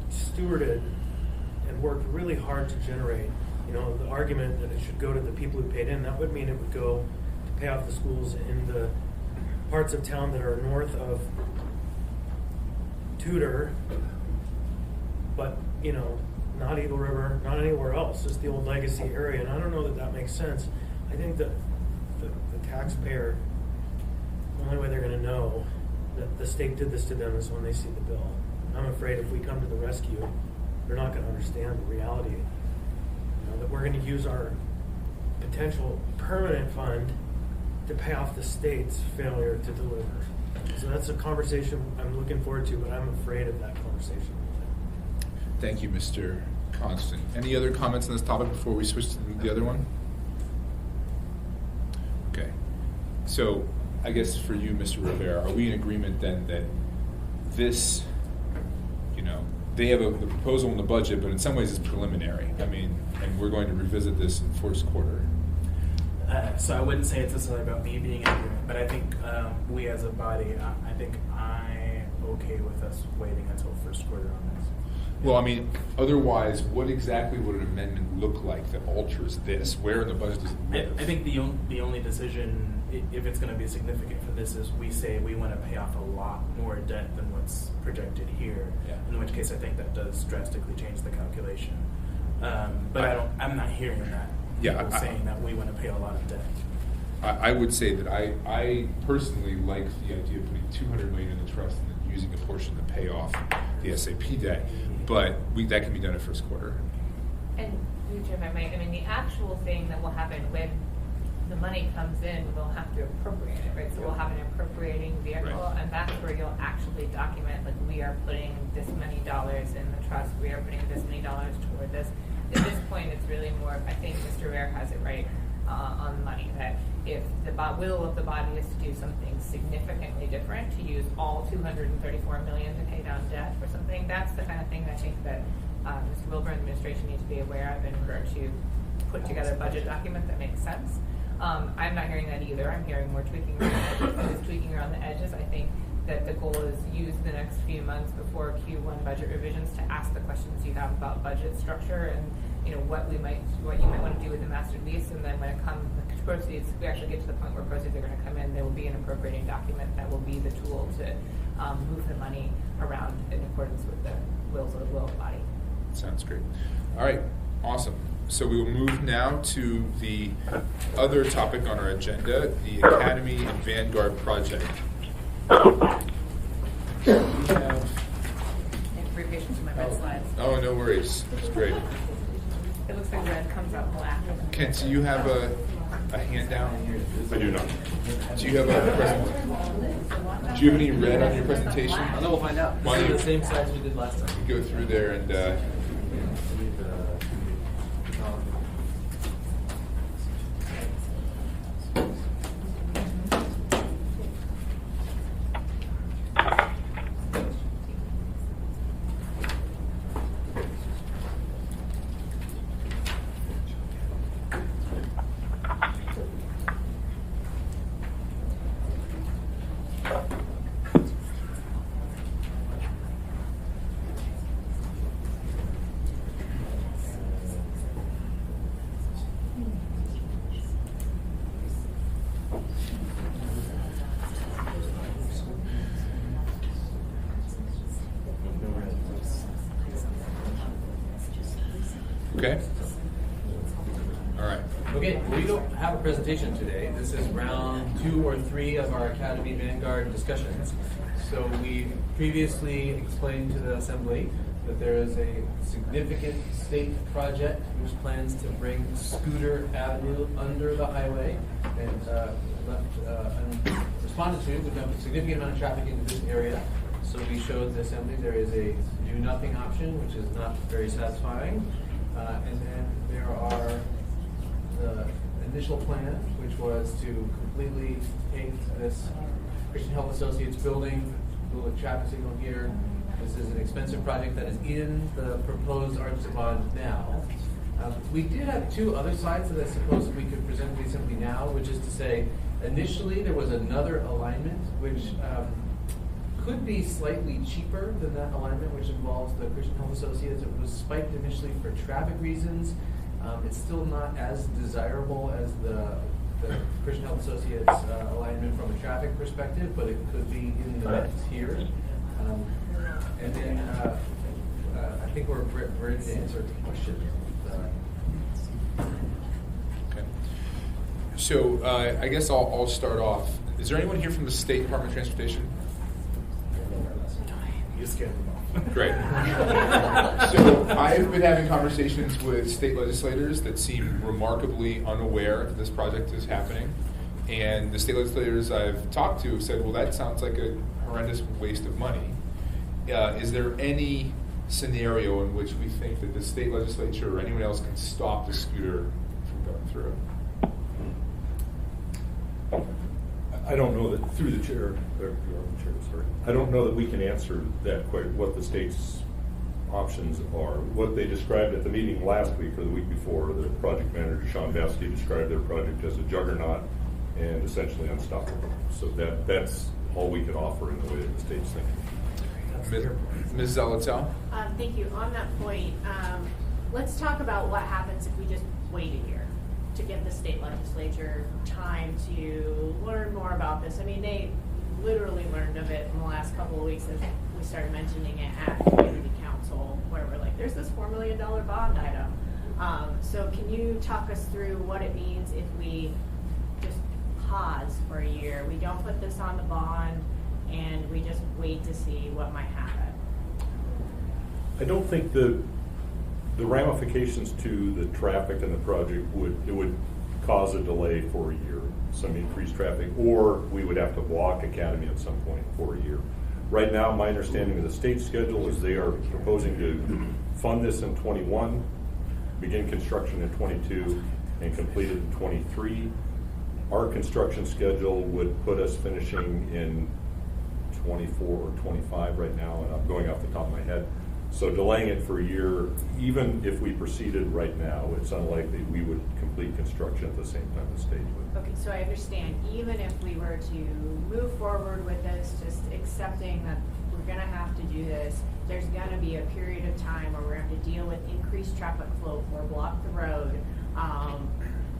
stewarded and worked really hard to generate, the argument that it should go to the people who paid in, that would mean it would go to pay off the schools in the parts of town that are north of Tudor, but, not Eagle River, not anywhere else, just the old legacy area. And I don't know that makes sense. I think that the taxpayer, the only way they're going to know that the state did this to them is when they see the bill. I'm afraid if we come to the rescue, they're not going to understand the reality. That we're going to use our potential permanent fund to pay off the state's failure to deliver. So that's a conversation I'm looking forward to, but I'm afraid of that conversation.
Thank you, Mr. Constant. Any other comments on this topic before we switch to the other one? Okay. So I guess for you, Mr. Rivera, are we in agreement then that this, they have the proposal in the budget, but in some ways it's preliminary. And we're going to revisit this in first quarter.
So I wouldn't say it's necessarily about me being in agreement, but I think we as a body, I think I'm okay with us waiting until first quarter on this.
Well, otherwise, what exactly would an amendment look like that alters this? Where in the budget does it live?
I think the only decision, if it's going to be significant for this, is we say we want to pay off a lot more debt than what's projected here.
Yeah.
In which case, I think that does drastically change the calculation. But I'm not hearing that.
Yeah,
People saying that we want to pay a lot of debt.
I would say that I personally like the idea of putting $200 million in the trust and then using a portion to pay off the SAP day. But that can be done in first quarter.
And, if I might, I mean, the actual thing that will happen when the money comes in, we'll have to appropriate it, right? So we'll have an appropriating vehicle,
Right.
and that's where you'll actually document, like, we are putting this many dollars in the trust, we are putting this many dollars toward this. At this point, it's really more, I think Mr. Rare has it right on the money, that if the will of the body is to do something significantly different, to use all $234 million to pay down debt or something, that's the kind of thing that I think that Mr. Wilbur and the administration need to be aware of in order to put together a budget document that makes sense. I'm not hearing that either. I'm hearing more tweaking around the edges. Tweaking around the edges. I think that the goal is use the next few months before Q1 budget revisions to ask the questions you have about budget structure and what you might want to do with the master lease. And then when it comes to proceeds, we actually get to the point where proceeds are going to come in. There will be an appropriating document that will be the tool to move the money around in accordance with the will of the body.
Sounds great. All right, awesome. So we will move now to the other topic on our agenda, the Academy and Vanguard project. We have,
Thank you for your patience with my red slides.
oh, no worries. It's great.
It looks like red comes out black.
Kent, do you have a handout?
I do not.
Do you have a presentation? Do you have any red on your presentation?
I know we'll find out.
Why
These
don't
are the same slides we did last time.
you go through there and okay. All right.
Okay, we don't have a presentation today. This is round 2 or 3 of our Academy Vanguard discussions. So we previously explained to the Assembly that there is a significant state project which plans to bring Scooter Avenue under the highway and responded to with a significant amount of traffic into this area. So we showed the Assembly there is a do nothing option, which is not very satisfying. And then there are the initial plan, which was to completely take this Christian Health Associates building, do a traffic signal here. This is an expensive project that is in the proposed Arts of Bond now. We did have 2 other sides that I suppose we could present to the Assembly now, which is to say, initially there was another alignment which could be slightly cheaper than that alignment, which involves the Christian Health Associates. It was spiked initially for traffic reasons. It's still not as desirable as the Christian Health Associates alignment from a traffic perspective, but it could be in the mix here. And then I think we're ready to answer questions.
Okay. So I guess I'll start off. Is there anyone here from the State Department of Transportation?
You scared them off.
Great. So I've been having conversations with state legislators that seem remarkably unaware that this project is happening. And the state legislators I've talked to have said, well, that sounds like a horrendous waste of money. Is there any scenario in which we think that the state legislature or anyone else can stop the scooter from going through?
I don't know that through the chair, sorry. I don't know that we can answer that quite what the state's options are. What they described at the meeting last week or the week before, the project manager, Sean Baskey, described their project as a juggernaut and essentially unstoppable. So that's all we can offer in the way that the state's thinking.
Ms. Zalatel?
Thank you. On that point, let's talk about what happens if we just wait a year to give the state legislature time to learn more about this. I mean, they literally learned of it in the last couple of weeks as we started mentioning it at community council, where we're like, there's this $4 million bond item. So can you talk us through what it means if we just pause for a year? We don't put this on the bond and we just wait to see what might happen.
I don't think the ramifications to the traffic and the project would cause a delay for a year, some increased traffic, or we would have to block Academy at some point for a year. Right now, my understanding of the state schedule is they are proposing to fund this in 21, begin construction in 22, and complete it in 23. Our construction schedule would put us finishing in 24 or 25 right now, and I'm going off the top of my head. So delaying it for a year, even if we proceeded right now, it's unlikely we would complete construction at the same time the state would.
Okay, so I understand, even if we were to move forward with this, just accepting that we're gonna have to do this, there's gonna be a period of time where we're gonna have to deal with increased traffic flow or block the road,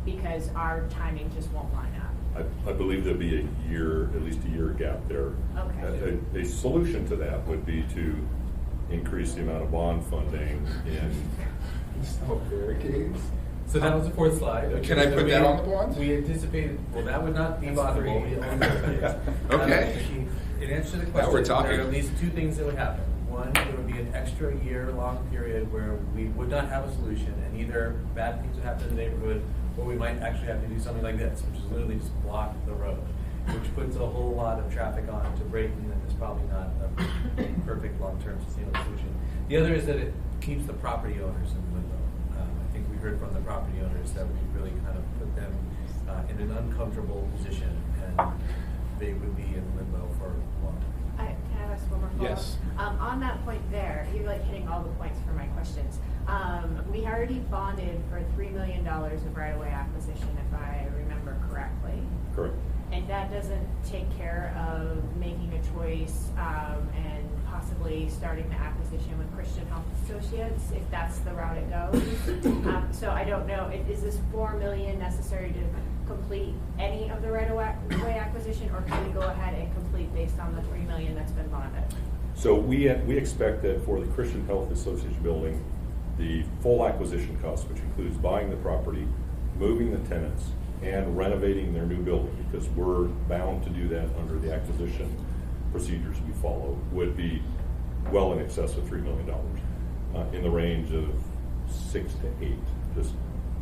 because our timing just won't line up.
I believe there'd be a year, at least a year gap there.
Okay.
A solution to that would be to increase the amount of bond funding and
barricades. So that was the fourth slide. Okay,
Can I
so
put that on the bond?
We anticipated, well, that would not be possible.
Okay.
In answer to the
Now
question,
we're talking.
there are at least two things that would happen. One, there would be an extra year-long period where we would not have a solution, and either bad things would happen in the neighborhood, or we might actually have to do something like this, which is literally just block the road, which puts a whole lot of traffic on to Brayton, and is probably not a perfect long-term sustainable solution. The other is that it keeps the property owners in limbo. I think we heard from the property owners that we really kind of put them in an uncomfortable position, and they would be in limbo for long.
Can I ask one more follow-up?
Yes.
On that point there, you're like hitting all the points for my questions. We already bonded for $3 million of right-of-way acquisition, if I remember correctly.
correct.
And that doesn't take care of making a choice and possibly starting the acquisition with Christian Health Associates, if that's the route it goes. So I don't know, is this $4 million necessary to complete any of the right-of-way acquisition, or can we go ahead and complete based on the $3 million that's been bonded?
So we expect that for the Christian Health Association building, the full acquisition cost, which includes buying the property, moving the tenants, and renovating their new building, because we're bound to do that under the acquisition procedures we follow, would be well in excess of $3 million, in the range of 6 to 8, just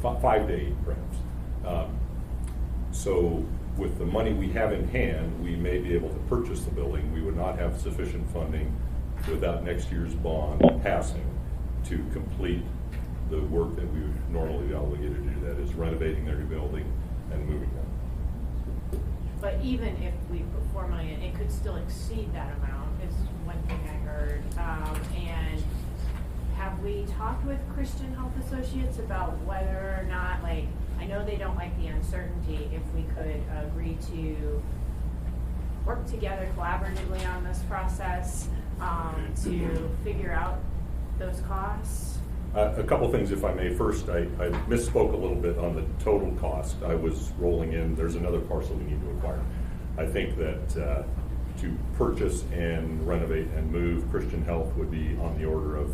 5 to 8 perhaps. So with the money we have in hand, we may be able to purchase the building. We would not have sufficient funding without next year's bond passing to complete the work that we would normally be obligated to do, that is renovating their new building and moving them.
But even if we put $4 million, it could still exceed that amount, is one thing I heard. And have we talked with Christian Health Associates about whether or not, like, I know they don't like the uncertainty, if we could agree to work together collaboratively on this process to figure out those costs?
A couple things, if I may. First, I misspoke a little bit on the total cost. I was rolling in, there's another parcel we need to acquire. I think that to purchase and renovate and move Christian Health would be on the order of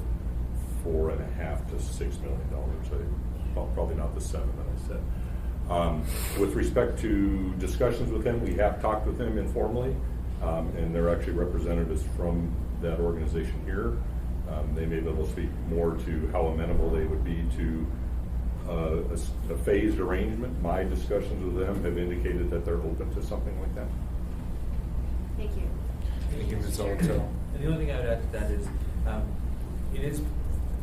$4.5 to $6 million. Probably not the 7 that I said. With respect to discussions with them, we have talked with them informally, and they're actually representatives from that organization here. They may be able to speak more to how amenable they would be to a phased arrangement. My discussions with them have indicated that they're open to something like that.
Thank you.
Thank you, Ms. Zolito.
And the only thing I would add to that is, it is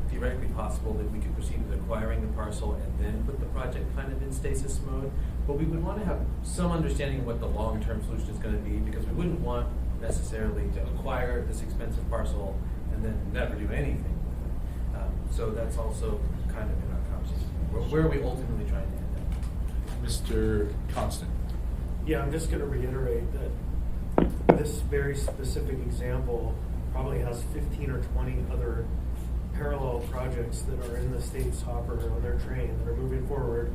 theoretically possible that we could proceed with acquiring the parcel and then put the project kind of in stasis mode, but we would want to have some understanding of what the long-term solution is going to be, because we wouldn't want necessarily to acquire this expensive parcel and then never do anything with it. So that's also kind of in our conversation. Where are we ultimately trying to end up?
Mr. Constant.
Yeah, I'm just going to reiterate that this very specific example probably has 15 or 20 other parallel projects that are in the state's hopper on their train that are moving forward,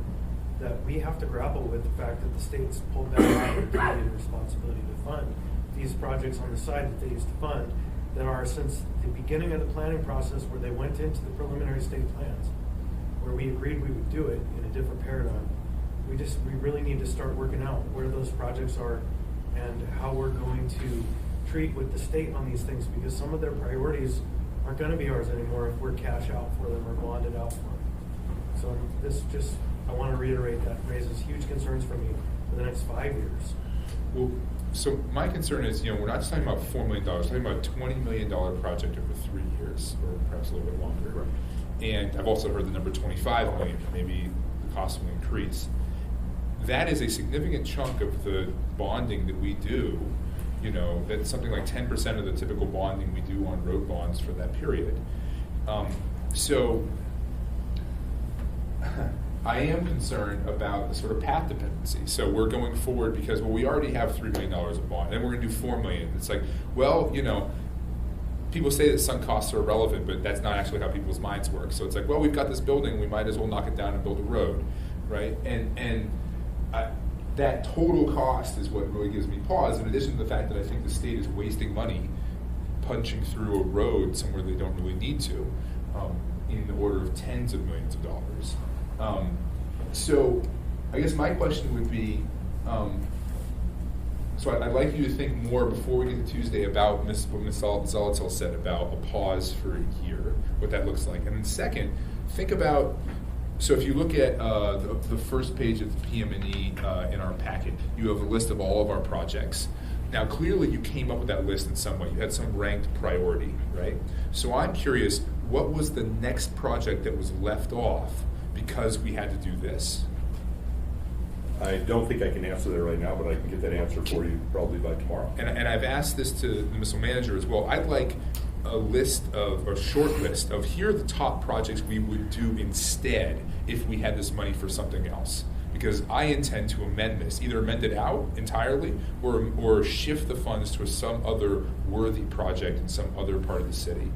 that we have to grapple with the fact that the state's pulled back on their duty and responsibility to fund these projects on the side that they used to fund, that are since the beginning of the planning process, where they went into the preliminary state plans, where we agreed we would do it in a different paradigm. We really need to start working out where those projects are and how we're going to treat with the state on these things, because some of their priorities aren't gonna be ours anymore if we're cash out for them or bonded out for them. So this just, I wanna reiterate that raises huge concerns for me for the next 5 years.
Well, so my concern is, we're not just talking about $4 million, we're talking about a $20 million project over 3 years, or perhaps a little bit longer.
Right.
And I've also heard the number 25 million, maybe the cost will increase. That is a significant chunk of the bonding that we do. That's something like 10% of the typical bonding we do on road bonds for that period. So I am concerned about the sort of path dependency. So we're going forward because, we already have $3 million of bond, and we're going to do $4 million. It's like, people say that sunk costs are irrelevant, but that's not actually how people's minds work. So it's like, we've got this building, we might as well knock it down and build a road, right? And that total cost is what really gives me pause, in addition to the fact that I think the state is wasting money punching through a road somewhere they don't really need to, in the order of tens of millions of dollars. So I guess my question would be, so I'd like you to think more before we get to Tuesday about what Ms. Zolotel said about a pause for a year, what that looks like. And then second, think about, so if you look at the first page of the PM&E in our packet, you have a list of all of our projects. Now, clearly you came up with that list in some way. You had some ranked priority, right? So I'm curious, what was the next project that was left off because we had to do this?
I don't think I can answer that right now, but I can get that answer for you probably by tomorrow.
And I've asked this to the missile manager as well. I'd like a short list of here are the top projects we would do instead if we had this money for something else. Because I intend to amend this, either amend it out entirely or shift the funds to some other worthy project in some other part of the city.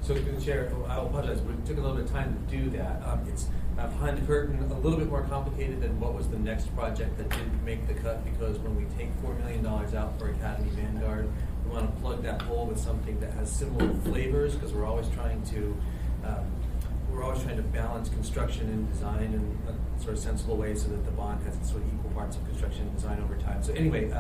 So, Chair, I apologize, we took a little bit of time to do that. It's behind the curtain, a little bit more complicated than what was the next project that didn't make the cut, because when we take $4 million out for Academy Vanguard, we want to plug that hole with something that has similar flavors, because we're always trying to balance construction and design in a sort of sensible way so that the bond has sort of equal parts of construction and design over time. So anyway,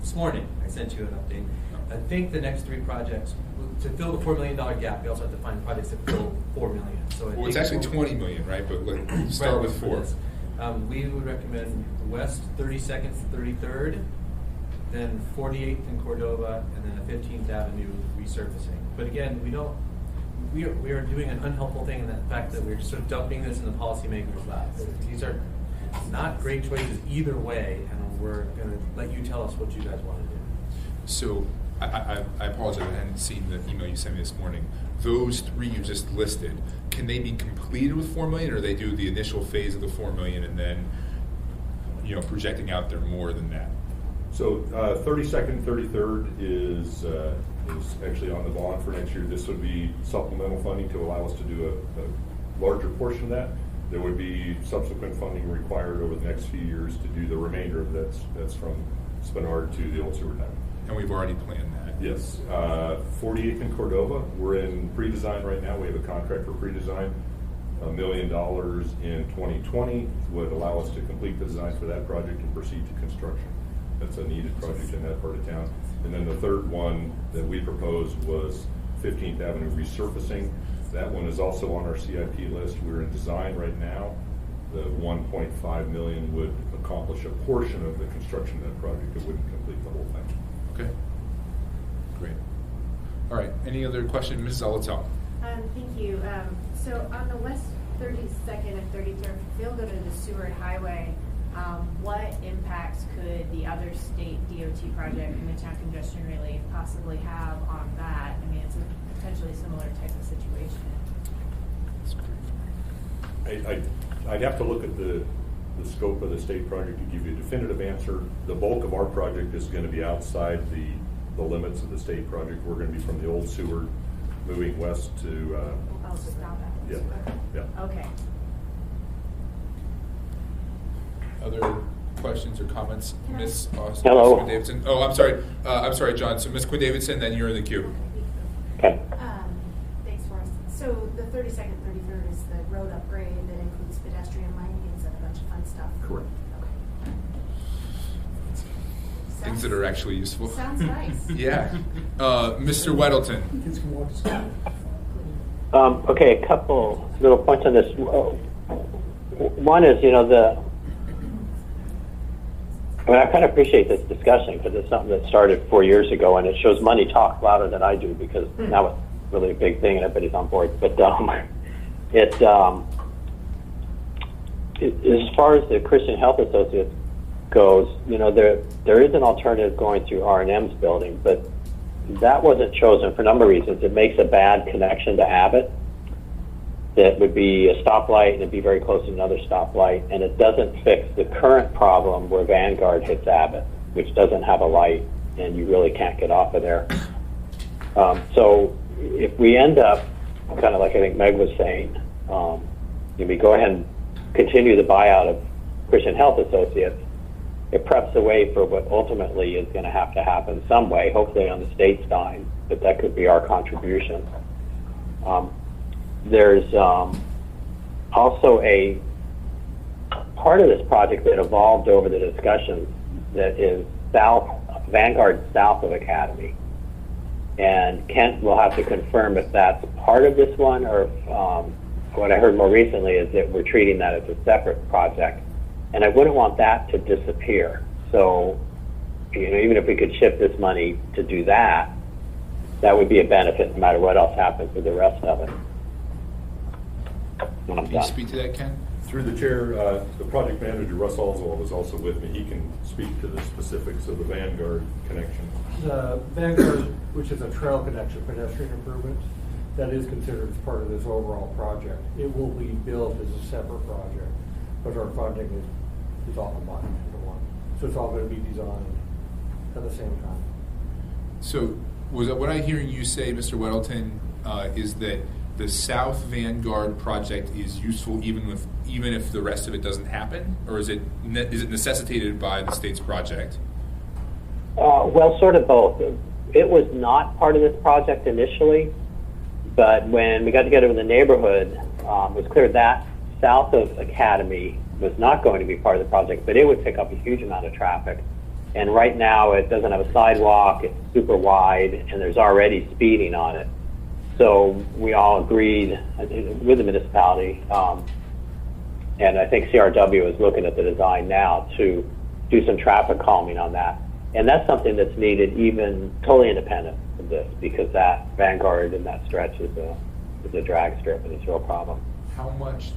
this morning I sent you an update. I think the next 3 projects, to fill the $4 million gap, we also have to find projects that fill $4 million. So
it's actually $20 million, right? But let's start with 4.
We would recommend West 32nd, 33rd, then 48th in Cordova, and then the 15th Avenue resurfacing. But again, we are doing an unhelpful thing in the fact that we're sort of dumping this in the policymakers' lap. These are not great choices either way, and we're going to let you tell us what you guys want to do.
So I apologize, I hadn't seen the email you sent me this morning. Those 3 you just listed, can they be completed with $4 million, or they do the initial phase of the $4 million and then, projecting out there more than that?
So 32nd, 33rd is actually on the bond for next year. This would be supplemental funding to allow us to do a larger portion of that. There would be subsequent funding required over the next few years to do the remainder of that's from Spenard to the old sewer tank.
And we've already planned that.
Yes. 48th in Cordova, we're in pre-design right now. We have a contract for pre-design. $1 million in 2020 would allow us to complete the design for that project and proceed to construction. That's a needed project in that part of town. And then the third one that we proposed was 15th Avenue resurfacing. That one is also on our CIP list. We're in design right now. The $1.5 million would accomplish a portion of the construction of that project. It wouldn't complete the whole thing.
Okay. Great. All right. Any other questions? Ms. Zolotel.
Thank you. So on the West 32nd and 33rd, if they'll go to the Seward Highway, what impacts could the other state DOT project, Midtown Congestion Relief, possibly have on that? I mean, it's a potentially similar type of situation.
I'd have to look at the scope of the state project to give you a definitive answer. The bulk of our project is going to be outside the limits of the state project. We're going to be from the old sewer moving west to yeah.
Okay.
Other questions or comments? Ms.
Hello.
Quinn Davidson. Oh, I'm sorry, John. So Ms. Quinn Davidson, then you're in the queue.
Okay.
Thanks, Forrest. So the 32nd, 33rd is the road upgrade that includes pedestrian lighting and a bunch of fun stuff.
Correct.
Okay.
things that are actually useful.
Sounds nice.
Yeah. Mr. Weddleton.
Kids can walk to school.
Okay, a couple little points on this. One is, I kind of appreciate this discussion because it's something that started 4 years ago, and it shows money talks louder than I do because now it's really a big thing and everybody's on board. But as far as the Christian Health Associates goes, there is an alternative going through R&M's building, but that wasn't chosen for a number of reasons. It makes a bad connection to Abbott. That would be a stoplight and it'd be very close to another stoplight, and it doesn't fix the current problem where Vanguard hits Abbott, which doesn't have a light and you really can't get off of there. So if we end up, kind of like I think Meg was saying, we go ahead and continue the buyout of Christian Health Associates, it preps the way for what ultimately is going to happen some way, hopefully on the state's dime, but that could be our contribution. There's also a part of this project that evolved over the discussions that is Vanguard south of Academy. And Kent will have to confirm if that's part of this one or if, what I heard more recently is that we're treating that as a separate project. And I wouldn't want that to disappear. So, even if we could shift this money to do that, that would be a benefit no matter what else happens with the rest of it.
Can you speak to that, Ken?
Through the chair, the project manager, Russ Oswald, is also with me. He can speak to the specifics of the Vanguard connection.
The Vanguard, which is a trail connection pedestrian improvement, that is considered as part of this overall project. It will be built as a separate project, but our funding is all combined into one. So it's all going to be designed at the same time.
So was that what I'm hearing you say, Mr. Weddleton, is that the South Vanguard project is useful even if the rest of it doesn't happen, or is it necessitated by the state's project?
Well, sort of both. It was not part of this project initially, but when we got together with the neighborhood, it was clear that south of Academy was not going to be part of the project, but it would pick up a huge amount of traffic. And right now it doesn't have a sidewalk, it's super wide, and there's already speeding on it. So we all agreed with the municipality, and I think CRW is looking at the design now to do some traffic calming on that. And that's something that's needed even totally independent of this, because that Vanguard and that stretch is a drag strip and it's a real problem.
How much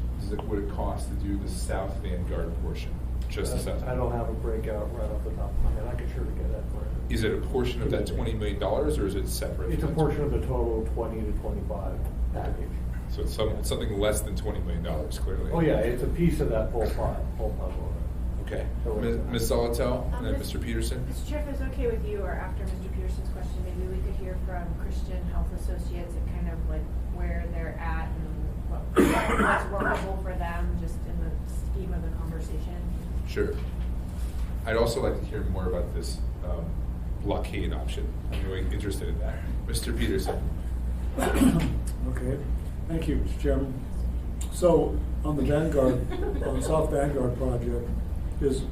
would it cost to do the South Vanguard portion? Just the South?
I don't have a breakout right off the top of my head. I could sure get that for you.
Is it a portion of that $20 million, or is it separate?
It's a portion of the total 20 to 25 package.
So it's something less than $20 million, clearly.
Oh yeah, it's a piece of that whole puzzle.
Okay. Ms. Zolotel and then Mr. Peterson.
Mr. Chair, if it's okay with you, or after Mr. Peterson's question, maybe we could hear from Christian Health Associates and kind of like where they're at and what's workable for them, just in the scheme of the conversation.
Sure. I'd also like to hear more about this blockade option. I'm really interested in that. Mr. Peterson.
Okay, thank you, Mr. Chairman. So on the Vanguard, on the South Vanguard project, is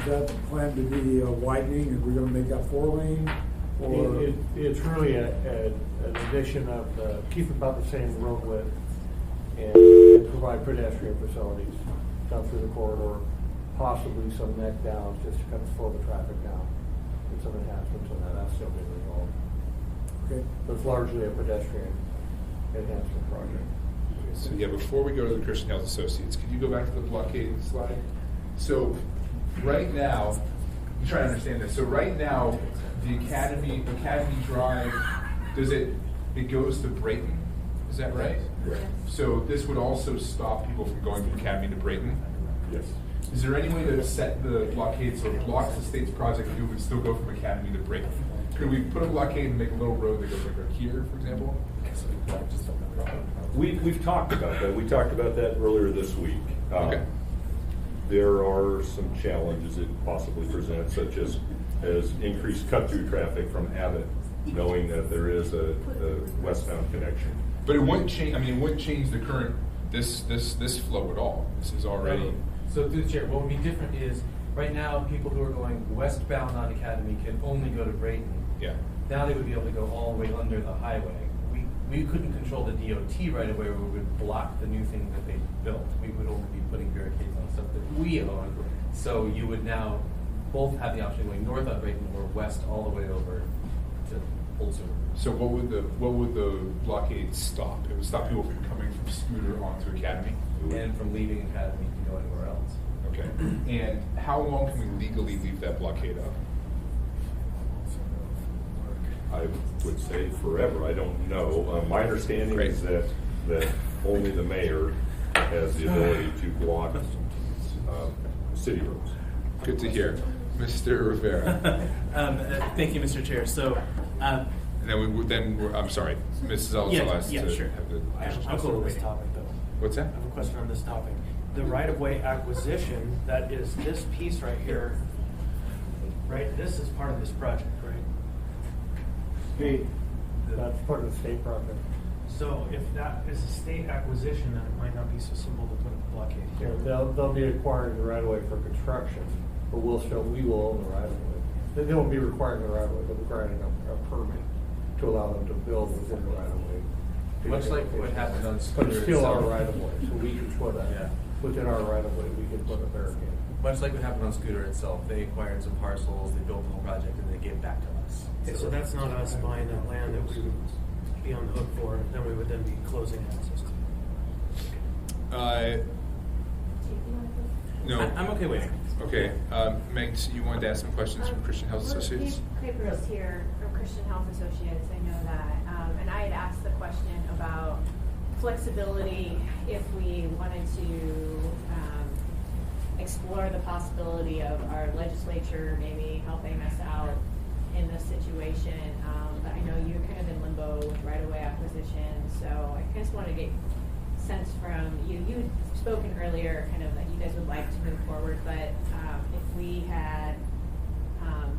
that planned to be widening, and we're going to make that 4-lane? Or
It's really an addition of keep about the same road width and provide pedestrian facilities down through the corridor, possibly some neck downs just to kind of slow the traffic down, and some enhancements on that. That's still being resolved.
Okay.
But it's largely a pedestrian enhancement project.
So yeah, before we go to the Christian Health Associates, could you go back to the blockade slide? So right now, I'm trying to understand this. So right now, the Academy Drive, it goes to Brayton? Is that right?
Correct.
So this would also stop people from going from Academy to Brayton?
Yes.
Is there any way to set the blockade so it blocks the state's project and people can still go from Academy to Brayton? Could we put a blockade and make a little road that goes like right here, for example?
We've talked about that. We talked about that earlier this week.
Okay.
There are some challenges it possibly presents, such as increased cut-through traffic from Abbott, knowing that there is a westbound connection.
But it wouldn't change. I mean, it wouldn't change the current this flow at all. This is already.
So through the chair, what would be different is
Right now, people who are going westbound on Academy can only go to Brayton.
Yeah.
Now they would be able to go all the way under the highway. We couldn't control the DOT right away, where we would block the new thing that they built. We would only be putting barricades on stuff that we own. So you would now both have the option of going north on Brayton or west all the way over to Old Sewer.
So what would the blockade stop? It would stop people from coming from Scooter onto Academy?
And from leaving Academy to go anywhere else.
Okay. And how long can we legally leave that blockade up?
I would say forever. I don't know. My understanding is that only the mayor has the ability to block city roads.
Good to hear. Mr. Rivera.
Thank you, Mr. Chair. So,
And then I'm sorry, Mrs. Ellis
Yeah,
has
yeah,
to
sure.
have the.
I'm cool with this topic, though.
What's that?
I have a question on this topic. The right-of-way acquisition, that is this piece right here, right? This is part of this project, right?
That's part of the state project.
So if that is a state acquisition, then it might not be so simple to put a blockade
Yeah,
here.
they'll be acquiring the right of way for construction, but we will own the right of way. They won't be requiring the right of way, they'll be requiring a permit to allow them to build within the right of way.
Much like what happened on
But
Scooter
it's still our
itself.
right of way, so we can put within our right of way, we can put a barricade.
Much like what happened on Scooter itself, they acquired some parcels, they built the whole project, and they gave it back to us.
Okay, so that's not us buying that land that we would be on the hook for, then we would then be closing access to.
No.
I'm okay waiting.
Okay. Meg, so you wanted to ask some questions from Christian Health Associates?
Creepers here from Christian Health Associates, I know that. And I had asked the question about flexibility if we wanted to explore the possibility of our legislature maybe helping us out in this situation. But I know you're kind of in limbo with right-of-way acquisition, so I just wanted to get sense from you. You had spoken earlier kind of that you guys would like to move forward, but if we had,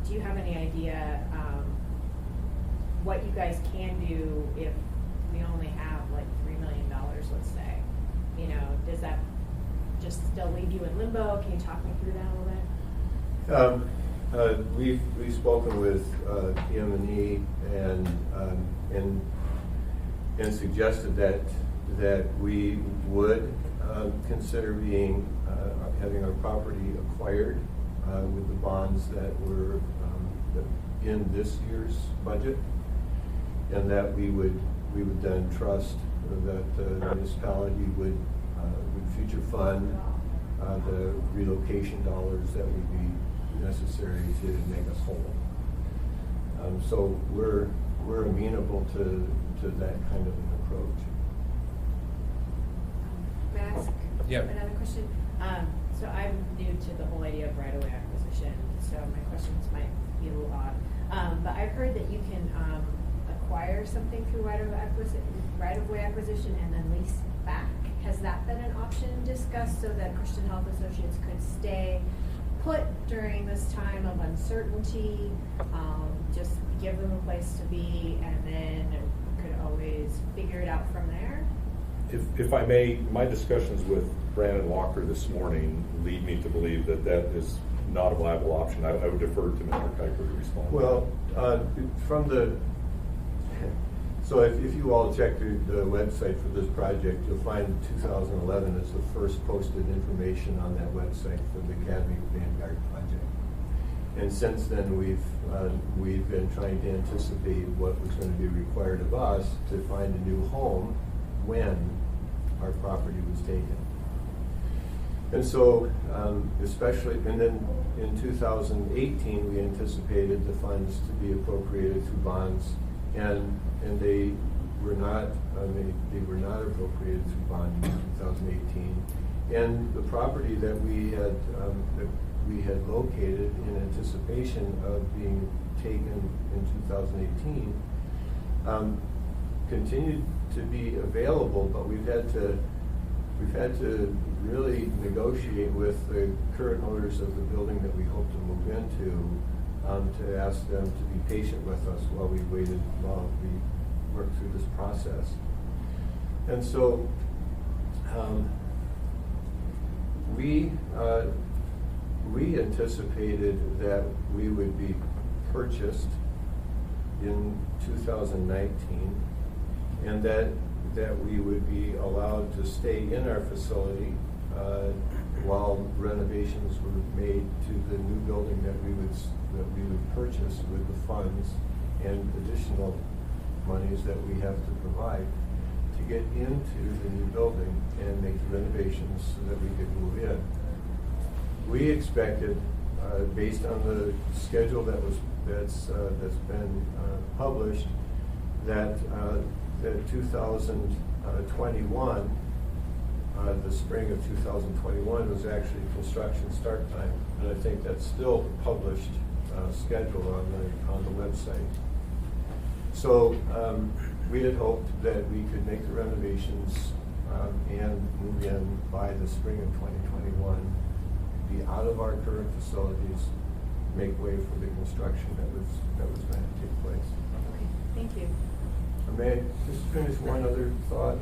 do you have any idea what you guys can do if we only have like $3 million, let's say? You know, does that just still leave you in limbo? Can you talk me through that a little bit?
We've spoken with PM&E and suggested that we would consider having our property acquired with the bonds that were in this year's budget, and that we would then trust that the municipality would future fund the relocation dollars that would be necessary to make us whole. So we're amenable to that kind of an approach.
May I ask another question? So I'm new to the whole idea of right-of-way acquisition, so my questions might be a little odd. But I've heard that you can acquire something through right-of-way acquisition and then lease back. Has that been an option discussed so that Christian Health Associates could stay put during this time of uncertainty, just give them a place to be, and then could always figure it out from there?
If I may, my discussions with Brandon Walker this morning lead me to believe that that is not a viable option. I would defer to Mr. Kuiper to respond.
Well, so if you all check the website for this project, you'll find 2011 is the first posted information on that website for the Academy Vanguard project. And since then, we've been trying to anticipate what was going to be required of us to find a new home when our property was taken. And so, and then in 2018, we anticipated the funds to be appropriated through bonds, and they were not appropriated through bonds in 2018. And the property that we had located in anticipation of being taken in 2018 continued to be available, but we've had to really negotiate with the current owners of the building that we hope to move into to ask them to be patient with us while we worked through this process. And so we anticipated that we would be purchased in 2019, and that we would be allowed to stay in our facility while renovations were made to the new building that we would purchase with the funds and additional monies that we have to provide to get into the new building and make the renovations so that we could move in. We expected, based on the schedule that's been published, that 2021, the spring of 2021 was actually construction start time, and I think that's still published schedule on the website. So we had hoped that we could make the renovations and move in by the spring of 2021, be out of our current facilities, make way for the construction that was going to take place.
Okay, thank you.
May I just finish one other thought?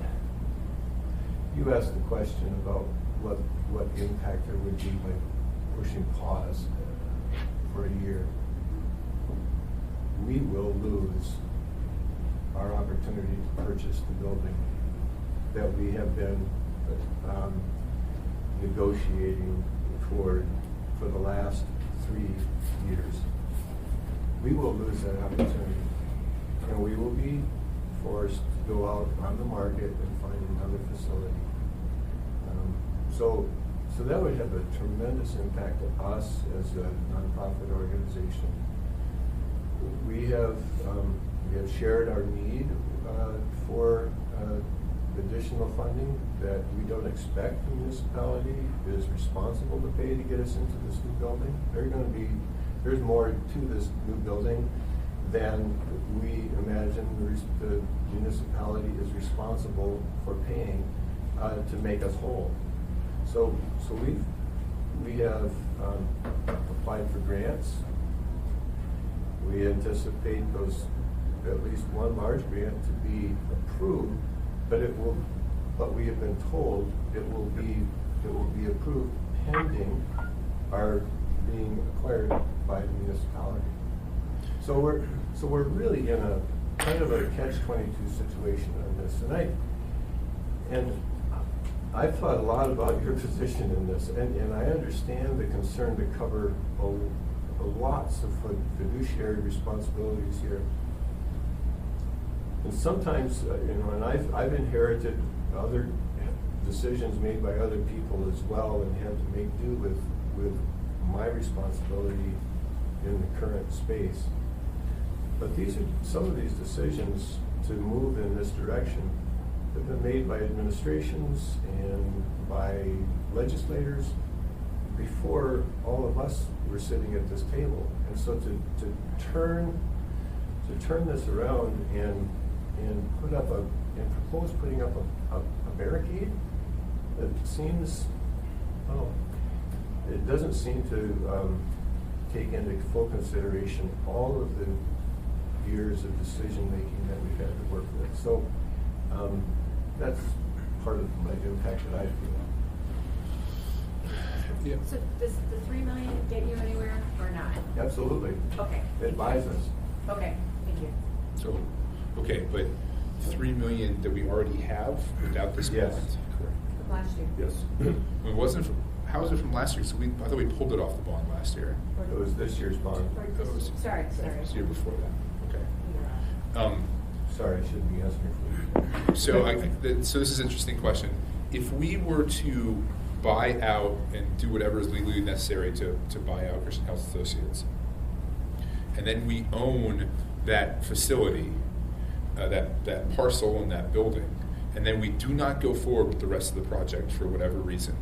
You asked the question about what impact there would be by pushing pause for a year. We will lose our opportunity to purchase the building that we have been negotiating for the last 3 years. We will lose that opportunity, and we will be forced to go out on the market and find another facility. So that would have a tremendous impact on us as a nonprofit organization. We have shared our need for additional funding that we don't expect the municipality is responsible to pay to get us into this new building. There's more to this new building than we imagine the municipality is responsible for paying to make us whole. So we have applied for grants. We anticipate at least one large grant to be approved, but we have been told it will be approved pending our being acquired by the municipality. So we're really in a kind of a catch-22 situation on this, and I've thought a lot about your position in this, and I understand the concern to cover lots of fiduciary responsibilities here. And sometimes, and I've inherited other decisions made by other people as well, and had to make do with my responsibility in the current space. But some of these decisions to move in this direction have been made by administrations and by legislators before all of us were sitting at this table. And so to turn this around and propose putting up a barricade, it doesn't seem to take into full consideration all of the years of decision making that we've had to work with. So that's part of my impact that I feel.
Yeah.
So does the $3 million get you anywhere or not?
Absolutely.
Okay.
It buys us.
Okay, thank you.
So, okay, but 3 million that we already have without this
Yes.
bond?
From last year.
Yes.
It wasn't how is it from last year? So I thought we pulled it off the bond last year.
It was this year's bond.
Sorry.
It was the year before that. Okay.
Sorry, I shouldn't be asking for
So this is an interesting question. If we were to buy out and do whatever is legally necessary to buy out Christian Health Associates, and then we own that facility, that parcel in that building, and then we do not go forward with the rest of the project for whatever reason,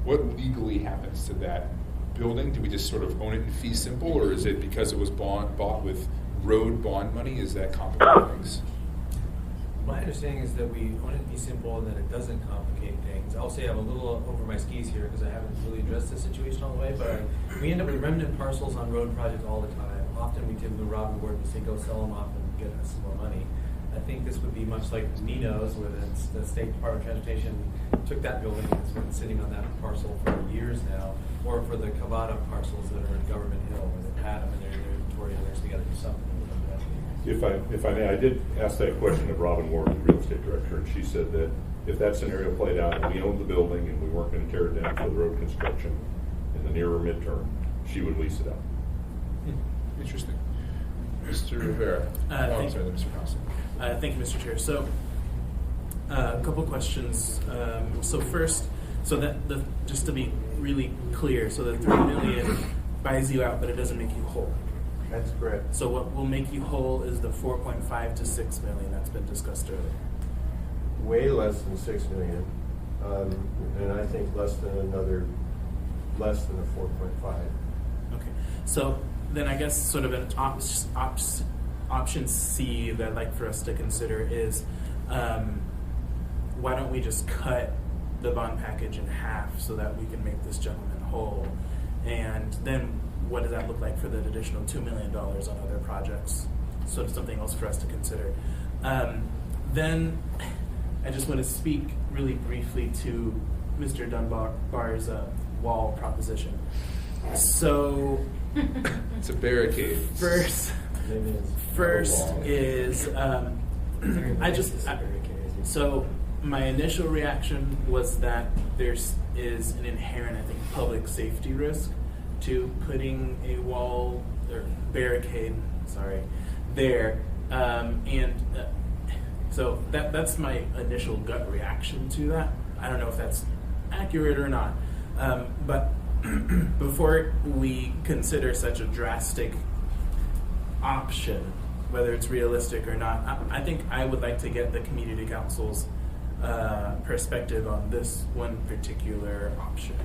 what legally happens to that building? Do we just sort of own it in fee simple, or is it because it was bought with road bond money? Is that complicated things?
My understanding is that we own it in fee simple and that it doesn't complicate things. I'll say I'm a little over my skis here because I haven't really addressed this situation all the way, but we end up with remnant parcels on road projects all the time. Often we typically rob the board and say, go sell them off and get us some more money. I think this would be much like Nino's, where the State Department of Transportation took that building and it's been sitting on that parcel for years now, or for the Cavada parcels that are in Government Hill, where they've had them in their inventory and there's got to do something with them.
If I may, I did ask that question of Robin Ward, the real estate director, and she said that if that scenario played out and we owned the building and we weren't going to tear it down for the road construction in the nearer midterm, she would lease it out.
Interesting. Mr. Rivera.
Thank
sorry, Mr. Constant.
Thank you, Mr. Chair. So, a couple questions. So first, just to be really clear, so the $3 million buys you out, but it doesn't make you whole.
That's correct.
So what will make you whole is the 4.5 to 6 million that's been discussed earlier.
Way less than 6 million, and I think less than a 4.5.
Okay, so then I guess sort of an option C that I'd like for us to consider is why don't we just cut the bond package in half so that we can make this gentleman whole, and then what does that look like for the additional $2 million on other projects? Sort of something else for us to consider. Then I just want to speak really briefly to Mr. Dunbar's wall proposition. So
it's a barricade.
First is so my initial reaction was that there's an inherent, I think, public safety risk to putting a wall or barricade, there, so that's my initial gut reaction to that. I don't know if that's accurate or not, but before we consider such a drastic option, whether it's realistic or not, I think I would like to get the community council's perspective on this one particular option.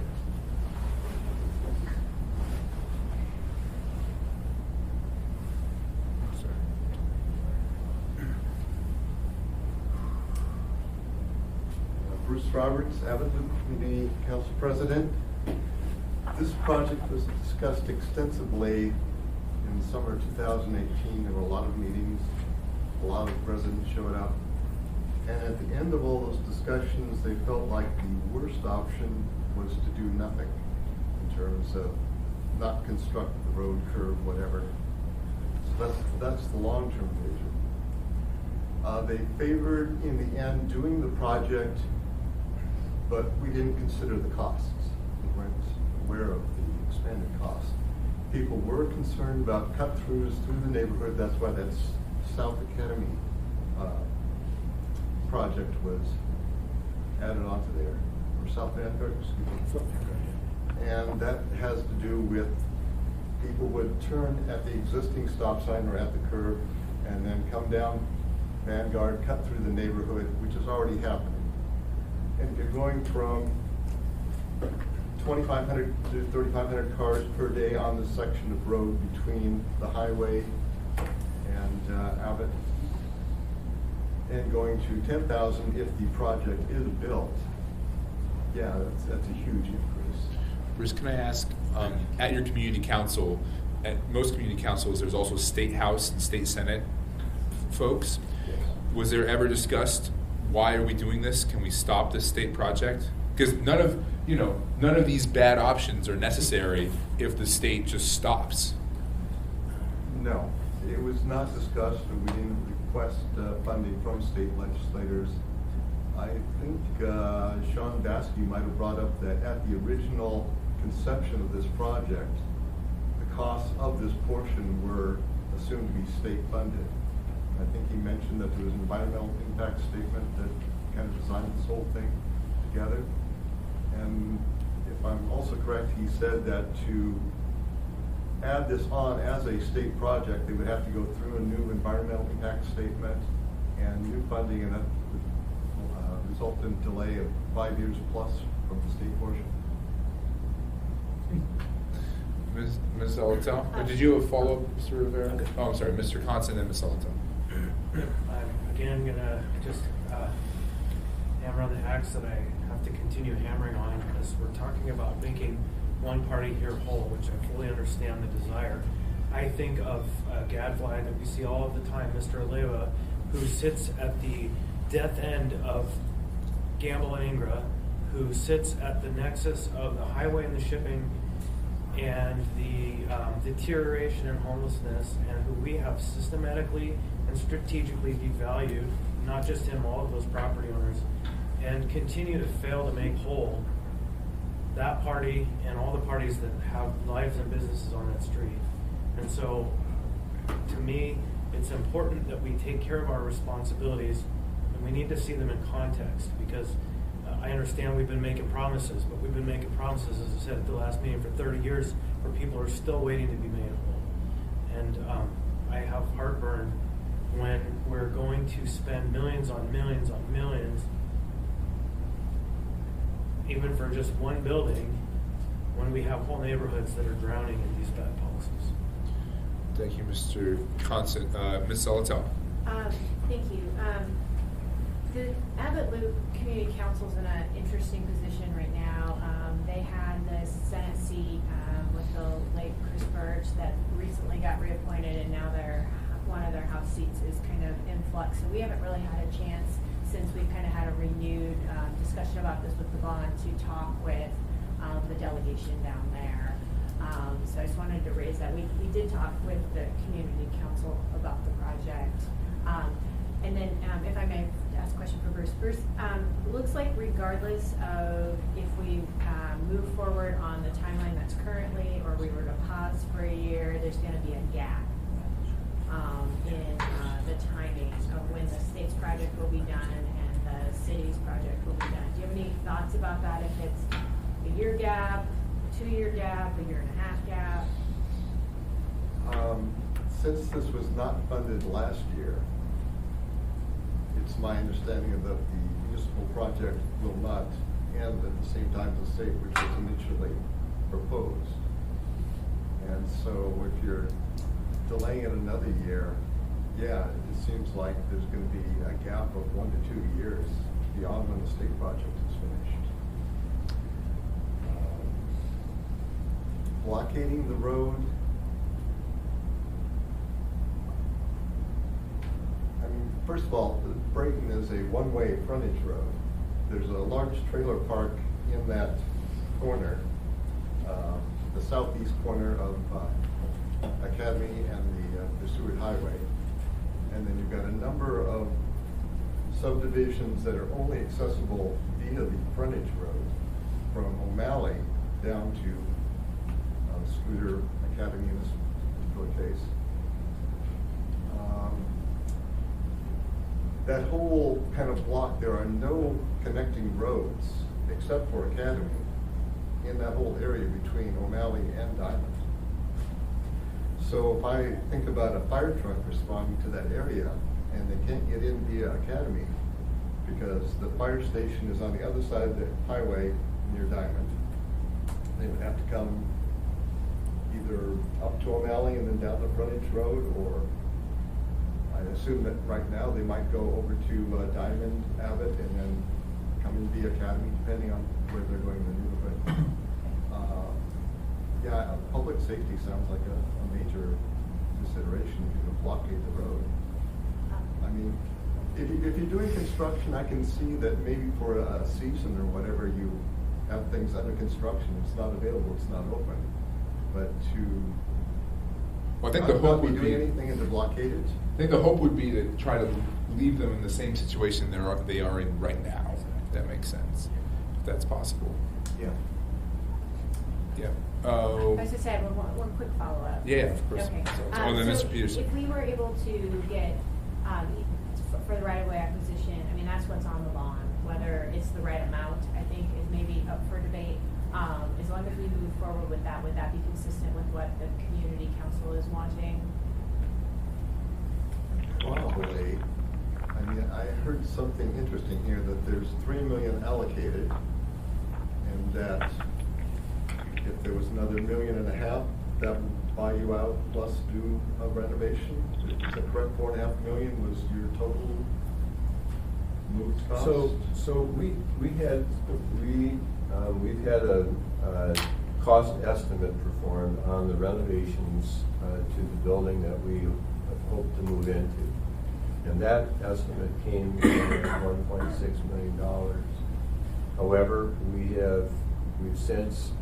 Bruce Roberts, Abbott Loop Community Council President. This project was discussed extensively in the summer of 2018. There were a lot of meetings, a lot of residents showed up. And at the end of all those discussions, they felt like the worst option was to do nothing in terms of not construct the road, curve, whatever. So that's the long-term vision. They favored, in the end, doing the project, but we didn't consider the costs. We weren't aware of the expanded costs. People were concerned about cut-throughs through the neighborhood. That's why that South Academy project was added onto there, or South Vanguard, excuse me. And that has to do with people would turn at the existing stop sign or at the curb and then come down Vanguard, cut through the neighborhood, which is already happening. And if you're going from 2,500 to 3,500 cars per day on this section of road between the highway and Abbott, and going to 10,000 if the project is built, yeah, that's a huge increase.
Bruce, can I ask, at your community council, at most community councils, there's also state house and state senate folks.
Yes.
Was there ever discussed, why are we doing this? Can we stop this state project? Because none of these bad options are necessary if the state just stops.
No, it was not discussed, and we didn't request funding from state legislators. I think Sean Baskey might have brought up that at the original conception of this project, the costs of this portion were assumed to be state funded. I think he mentioned that there was an environmental impact statement that kind of designed this whole thing together. And if I'm also correct, he said that to add this on as a state project, they would have to go through a new environmental impact statement and new funding, and that would result in a delay of 5 years plus from the state portion.
Ms. Alatel? Did you have a follow-up, Mr. Rivera? Oh, I'm sorry, Mr. Constant and Ms. Alatel.
I'm again gonna just hammer on the axe that I have to continue hammering on, because we're talking about making one party here whole, which I fully understand the desire. I think of a gadfly that we see all of the time, Mr. Aleva, who sits at the death end of Gamble and Ingra who sits at the nexus of the highway and the shipping and the deterioration and homelessness, and who we have systematically and strategically devalued, not just him, all of those property owners, and continue to fail to make whole that party and all the parties that have lives and businesses on that street. And so, to me, it's important that we take care of our responsibilities, and we need to see them in context, because I understand we've been making promises, but we've been making promises, as I said at the last meeting, for 30 years, where people are still waiting to be made whole. And I have heartburn when we're going to spend millions on millions on millions, even for just one building, when we have whole neighborhoods that are drowning in these bad policies.
Thank you, Mr. Constant. Ms. Zolotow.
Thank you. The Abbott Loop Community Council's in an interesting position right now. They had the Senate seat with the late Chris Birch that recently got reappointed, and now one of their House seats is kind of in flux. So we haven't really had a chance, since we've kind of had a renewed discussion about this with the bond, to talk with the delegation down there. So I just wanted to raise that. We did talk with the community council about the project. And then if I may ask a question for Bruce. Bruce, looks like regardless of if we move forward on the timeline that's currently, or we were to pause for a year, there's going to be a gap in the timing of when the state's project will be done and the city's project will be done. Do you have any thoughts about that? If it's a year gap, 2-year gap, a 1.5 year gap?
Since this was not funded last year, it's my understanding that the municipal project will not end at the same time as the state, which was initially proposed. And so if you're delaying it another year, yeah, it seems like there's going to be a gap of 1 to 2 years beyond when the state project is finished. Blockading the road, I mean, first of all, Brayton is a one-way frontage road. There's a large trailer park in that corner, the southeast corner of Academy and the Seward Highway. And then you've got a number of subdivisions that are only accessible via the frontage road from O'Malley down to Scooter Academy in this particular case. That whole kind of block, there are no connecting roads except for Academy in that whole area between O'Malley and Diamond. So if I think about a fire truck responding to that area and they can't get in via Academy because the fire station is on the other side of the highway near Diamond, they would have to come either up to O'Malley and then down the frontage road, or I assume that right now they might go over to Diamond, Abbott, and then come in via Academy, depending on where they're going to maneuver. Yeah, public safety sounds like a major consideration if you blockade the road. I mean, if you're doing construction, I can see that maybe for a season or whatever you have things under construction, it's not available, it's not open. But
well, I think the hope would be
doing anything and to blockade it.
I think the hope would be to try to leave them in the same situation they are in right now. If that makes sense, if that's possible.
Yeah.
Yeah.
I just had one quick follow-up.
Yeah, of course.
Okay.
Then Mr. Peterson.
If we were able to get, for the right-of-way acquisition, I mean, that's what's on the bond. Whether it's the right amount, I think, is maybe up for debate. As long as we move forward with that, would that be consistent with what the community council is wanting?
Probably. I mean, I heard something interesting here, that there's $3 million allocated, and that if there was another $1.5 million, that would buy you out plus do a renovation. Is that correct? $4.5 million was your total moved cost?
So we've had a cost estimate performed on the renovations to the building that we hope to move into. And that estimate came in at $1.6 million. However, we've since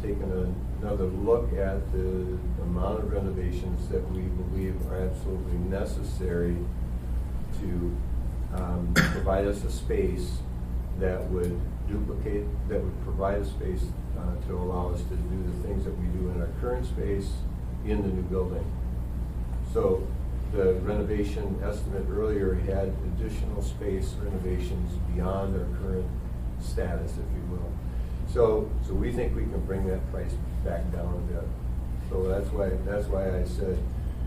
taken another look at the amount of renovations that we believe are absolutely necessary to provide us a space that would provide a space to allow us to do the things that we do in our current space in the new building. So the renovation estimate earlier had additional space renovations beyond our current status, if you will. So we think we can bring that price back down a bit. So that's why I said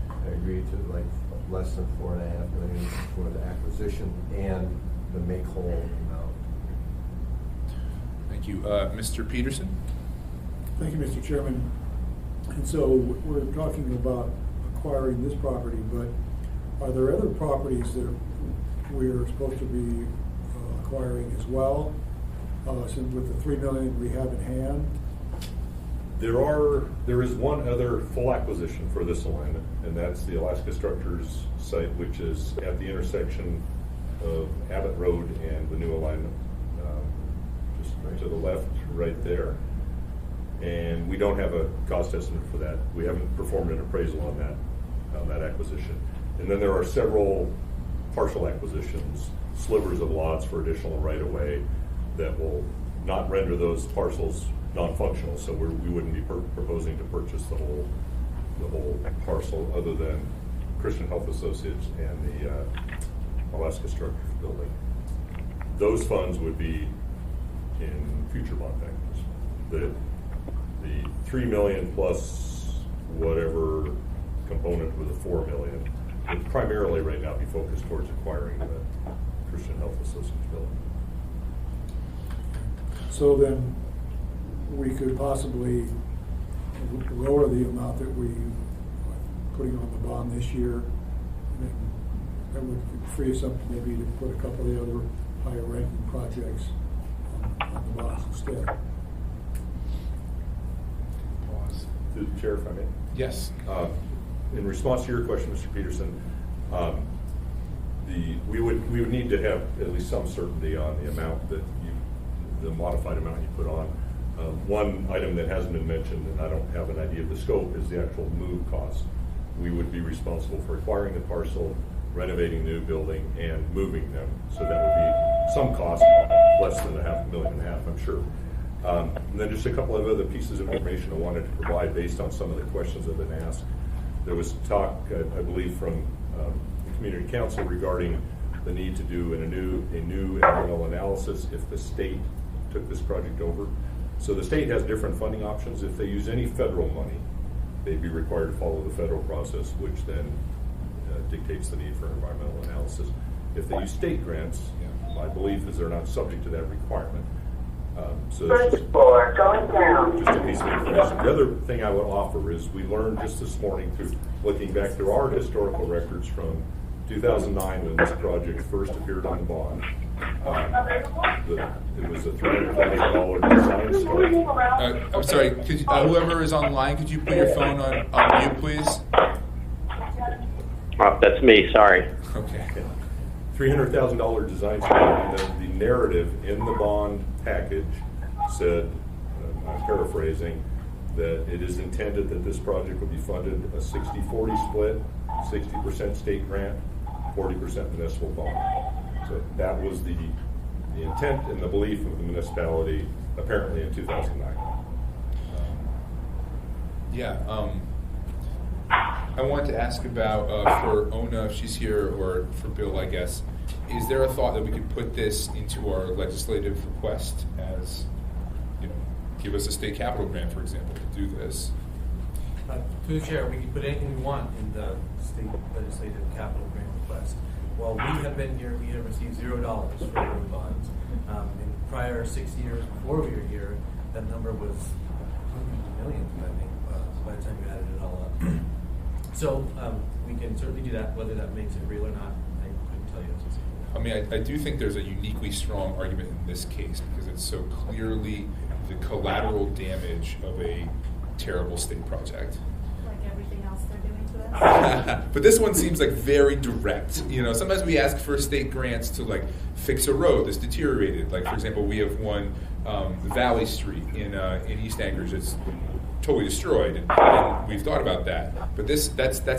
I agreed to like less than $4.5 million for the acquisition and the make whole amount.
Thank you. Mr. Peterson?
Thank you, Mr. Chairman. And so we're talking about acquiring this property, but are there other properties that we're supposed to be acquiring as well? Since with the $3 million we have in hand?
There is one other full acquisition for this alignment, and that's the Alaska Structures site, which is at the intersection of Abbott Road and the new alignment, just right to the left, right there. And we don't have a cost estimate for that. We haven't performed an appraisal on that acquisition. And then there are several partial acquisitions, slivers of lots for additional right-of-way that will not render those parcels non-functional. So we wouldn't be proposing to purchase the whole parcel, other than Christian Health Associates and the Alaska Structures building. Those funds would be in future bond packages. The $3 million plus whatever component with the $4 million would primarily right now be focused towards acquiring the Christian Health Associates building.
So then we could possibly lower the amount that we are putting on the bond this year. And that would free us up maybe to put a couple of the other higher ranking projects on the bonds instead.
Through the chair, if I may.
Yes.
In response to your question, Mr. Peterson, we would need to have at least some certainty on the amount that the modified amount you put on. One item that hasn't been mentioned, and I don't have an idea of the scope, is the actual move cost. We would be responsible for acquiring the parcel, renovating the new building, and moving them. So that would be some cost, less than $500,000, I'm sure. And then just a couple of other pieces of information I wanted to provide based on some of the questions that have been asked. There was talk, I believe, from the Community Council regarding the need to do a new environmental analysis if the state took this project over. So the state has different funding options. If they use any federal money, they'd be required to follow the federal process, which then dictates the need for environmental analysis. If they use state grants, my belief is they're not subject to that requirement. So that's just a piece of information. The other thing I would offer is we learned just this morning through looking back through our historical records from 2009 when this project first appeared on the bond. It was a $300,000 design start.
I'm sorry, could you, whoever is online, could you put your phone on mute, please?
That's me, sorry.
Okay.
$300,000 design start, and then the narrative in the bond package said, I'm paraphrasing, that it is intended that this project will be funded a 60-40 split, 60% state grant, 40% municipal bond. So that was the intent and the belief of the municipality apparently in 2009.
I wanted to ask about, for Ona, if she's here, or for Bill, I guess, is there a thought that we could put this into our legislative request as, give us a state capital grant, for example, to do this?
Through the chair, we can put anything we want in the state legislative capital grant request. While we have been here, we have received $0 for road bonds. In prior 6 years before we were here, that number was millions, I think, by the time you added it all up. So we can certainly do that. Whether that makes it real or not, I couldn't tell you.
I mean, I do think there's a uniquely strong argument in this case because it's so clearly the collateral damage of a terrible state project.
Like
everything else they're doing to us.
But this one seems like very direct. You know, sometimes we ask for state grants to like fix a road that's deteriorated. Like for example, we have one, Valley Street in East Anchorage. It's totally destroyed, and we've thought about that. But that's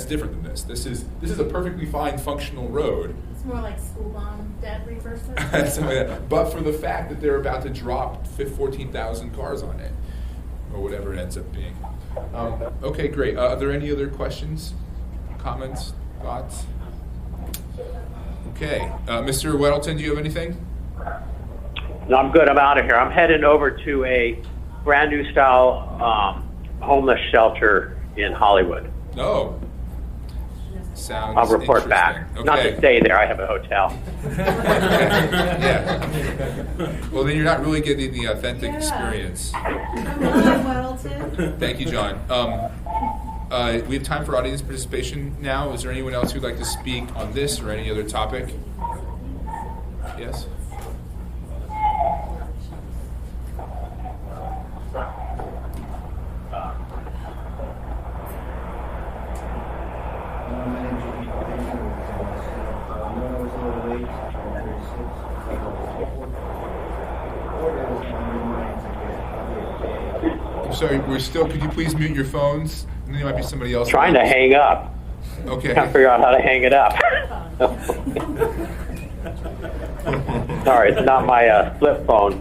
different than this. This is a perfectly fine, functional road.
It's more like school bond debt reimbursement.
Something like that. But for the fact that they're about to drop 14,000 cars on it, or whatever it ends up being. Okay, great. Are there any other questions, comments, thoughts? Okay, Mr. Weddleton, do you have anything?
No, I'm good. I'm out of here. I'm heading over to a brand new style homeless shelter in Hollywood.
No. Sounds
I'll report back.
interesting.
Not
Okay.
to stay there. I have a hotel.
Yeah. Well, then you're not really getting the authentic experience.
Come on, Weddleton.
Thank you, John. We have time for audience participation now. Is there anyone else who'd like to speak on this or any other topic? Yes?
My name is Jimmy. I was a little late, 36.
I'm sorry, could you please mute your phones? And there might be somebody else.
Trying to hang up.
Okay.
Can't figure out how to hang it up. Sorry, it's not my flip phone.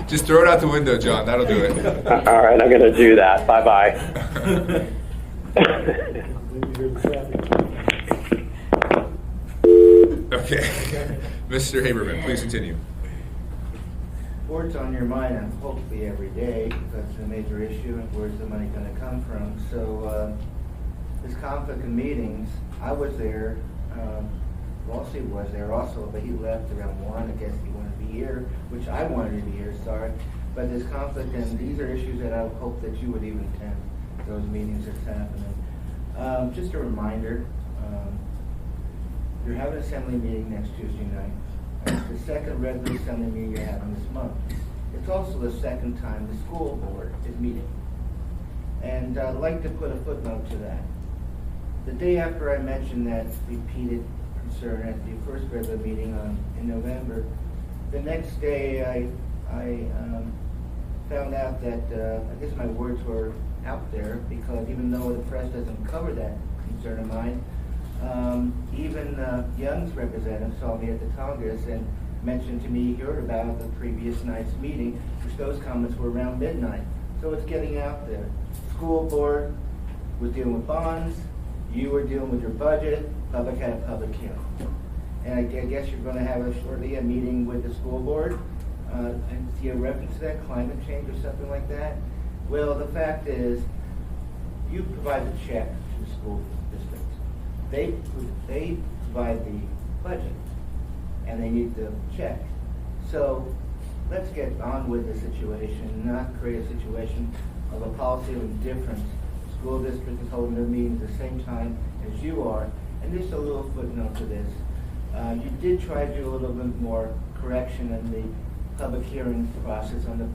Just throw it out the window, John. That'll do it.
All right, I'm going to do that. Bye-bye.
Okay. Mr. Haberman, please continue.
Sports on your mind, and hopefully every day, because it's a major issue, and where's the money going to come from? So this conflict in meetings, I was there. Walsey was there also, but he left around 1. I guess he wanted to be here, which I wanted to be here, sorry. But this conflict, and these are issues that I would hope that you would even attend those meetings that's happening. Just a reminder, you're having an assembly meeting next Tuesday night. It's the second regular assembly meeting you're having this month. It's also the second time the school board is meeting. And I'd like to put a footnote to that. The day after I mentioned that repeated concern at the first regular meeting in November, the next day I found out that I guess my words were out there, because even though the press doesn't cover that concern of mine, even Young's representative saw me at the Congress and mentioned to me he heard about the previous night's meeting, which those comments were around midnight. So it's getting out there. School board was dealing with bonds, you were dealing with your budget, public had a public hearing. And I guess you're going to have shortly a meeting with the school board. And see a reference to that, climate change or something like that. Well, the fact is, you provide the check to the school districts. They provide the budget, and they need the check. So let's get on with the situation, not create a situation of a policy of indifference. School district is holding their meetings at the same time as you are. And just a little footnote to this. You did try to do a little bit more correction in the public hearings process on the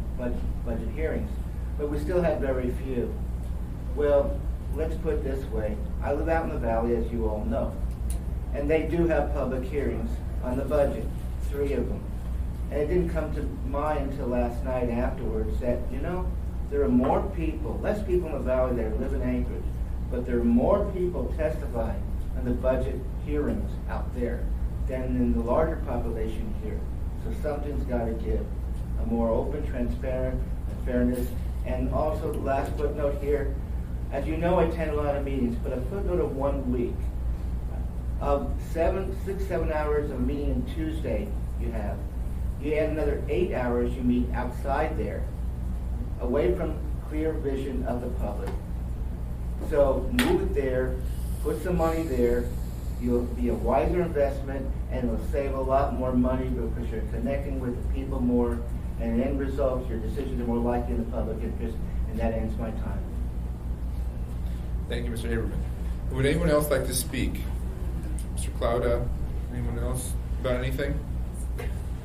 budget hearings, but we still had very few. Well, let's put it this way. I live out in the valley, as you all know, and they do have public hearings on the budget, 3 of them. And it didn't come to mind until last night afterwards that, there are more people, less people in the valley that live in Anchorage, but there are more people testifying on the budget hearings out there than in the larger population here. So something's got to give. A more open, transparent, and fairness. And also, the last footnote here, as you know, I attend a lot of meetings, but a footnote of 1 week. Of 6-7 hours of meeting on Tuesday you add another 8 hours you meet outside there, away from clear vision of the public. So move it there, put some money there, you'll be a wiser investment, and it'll save a lot more money because you're connecting with the people more, and end result, your decisions are more likely in the public interest, and that ends my time.
Thank you, Mr. Haberman. Would anyone else like to speak? Mr. Clouda, anyone else about anything?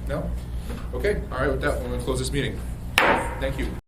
No? Okay, all right, with that, we're going to close this meeting. Thank you.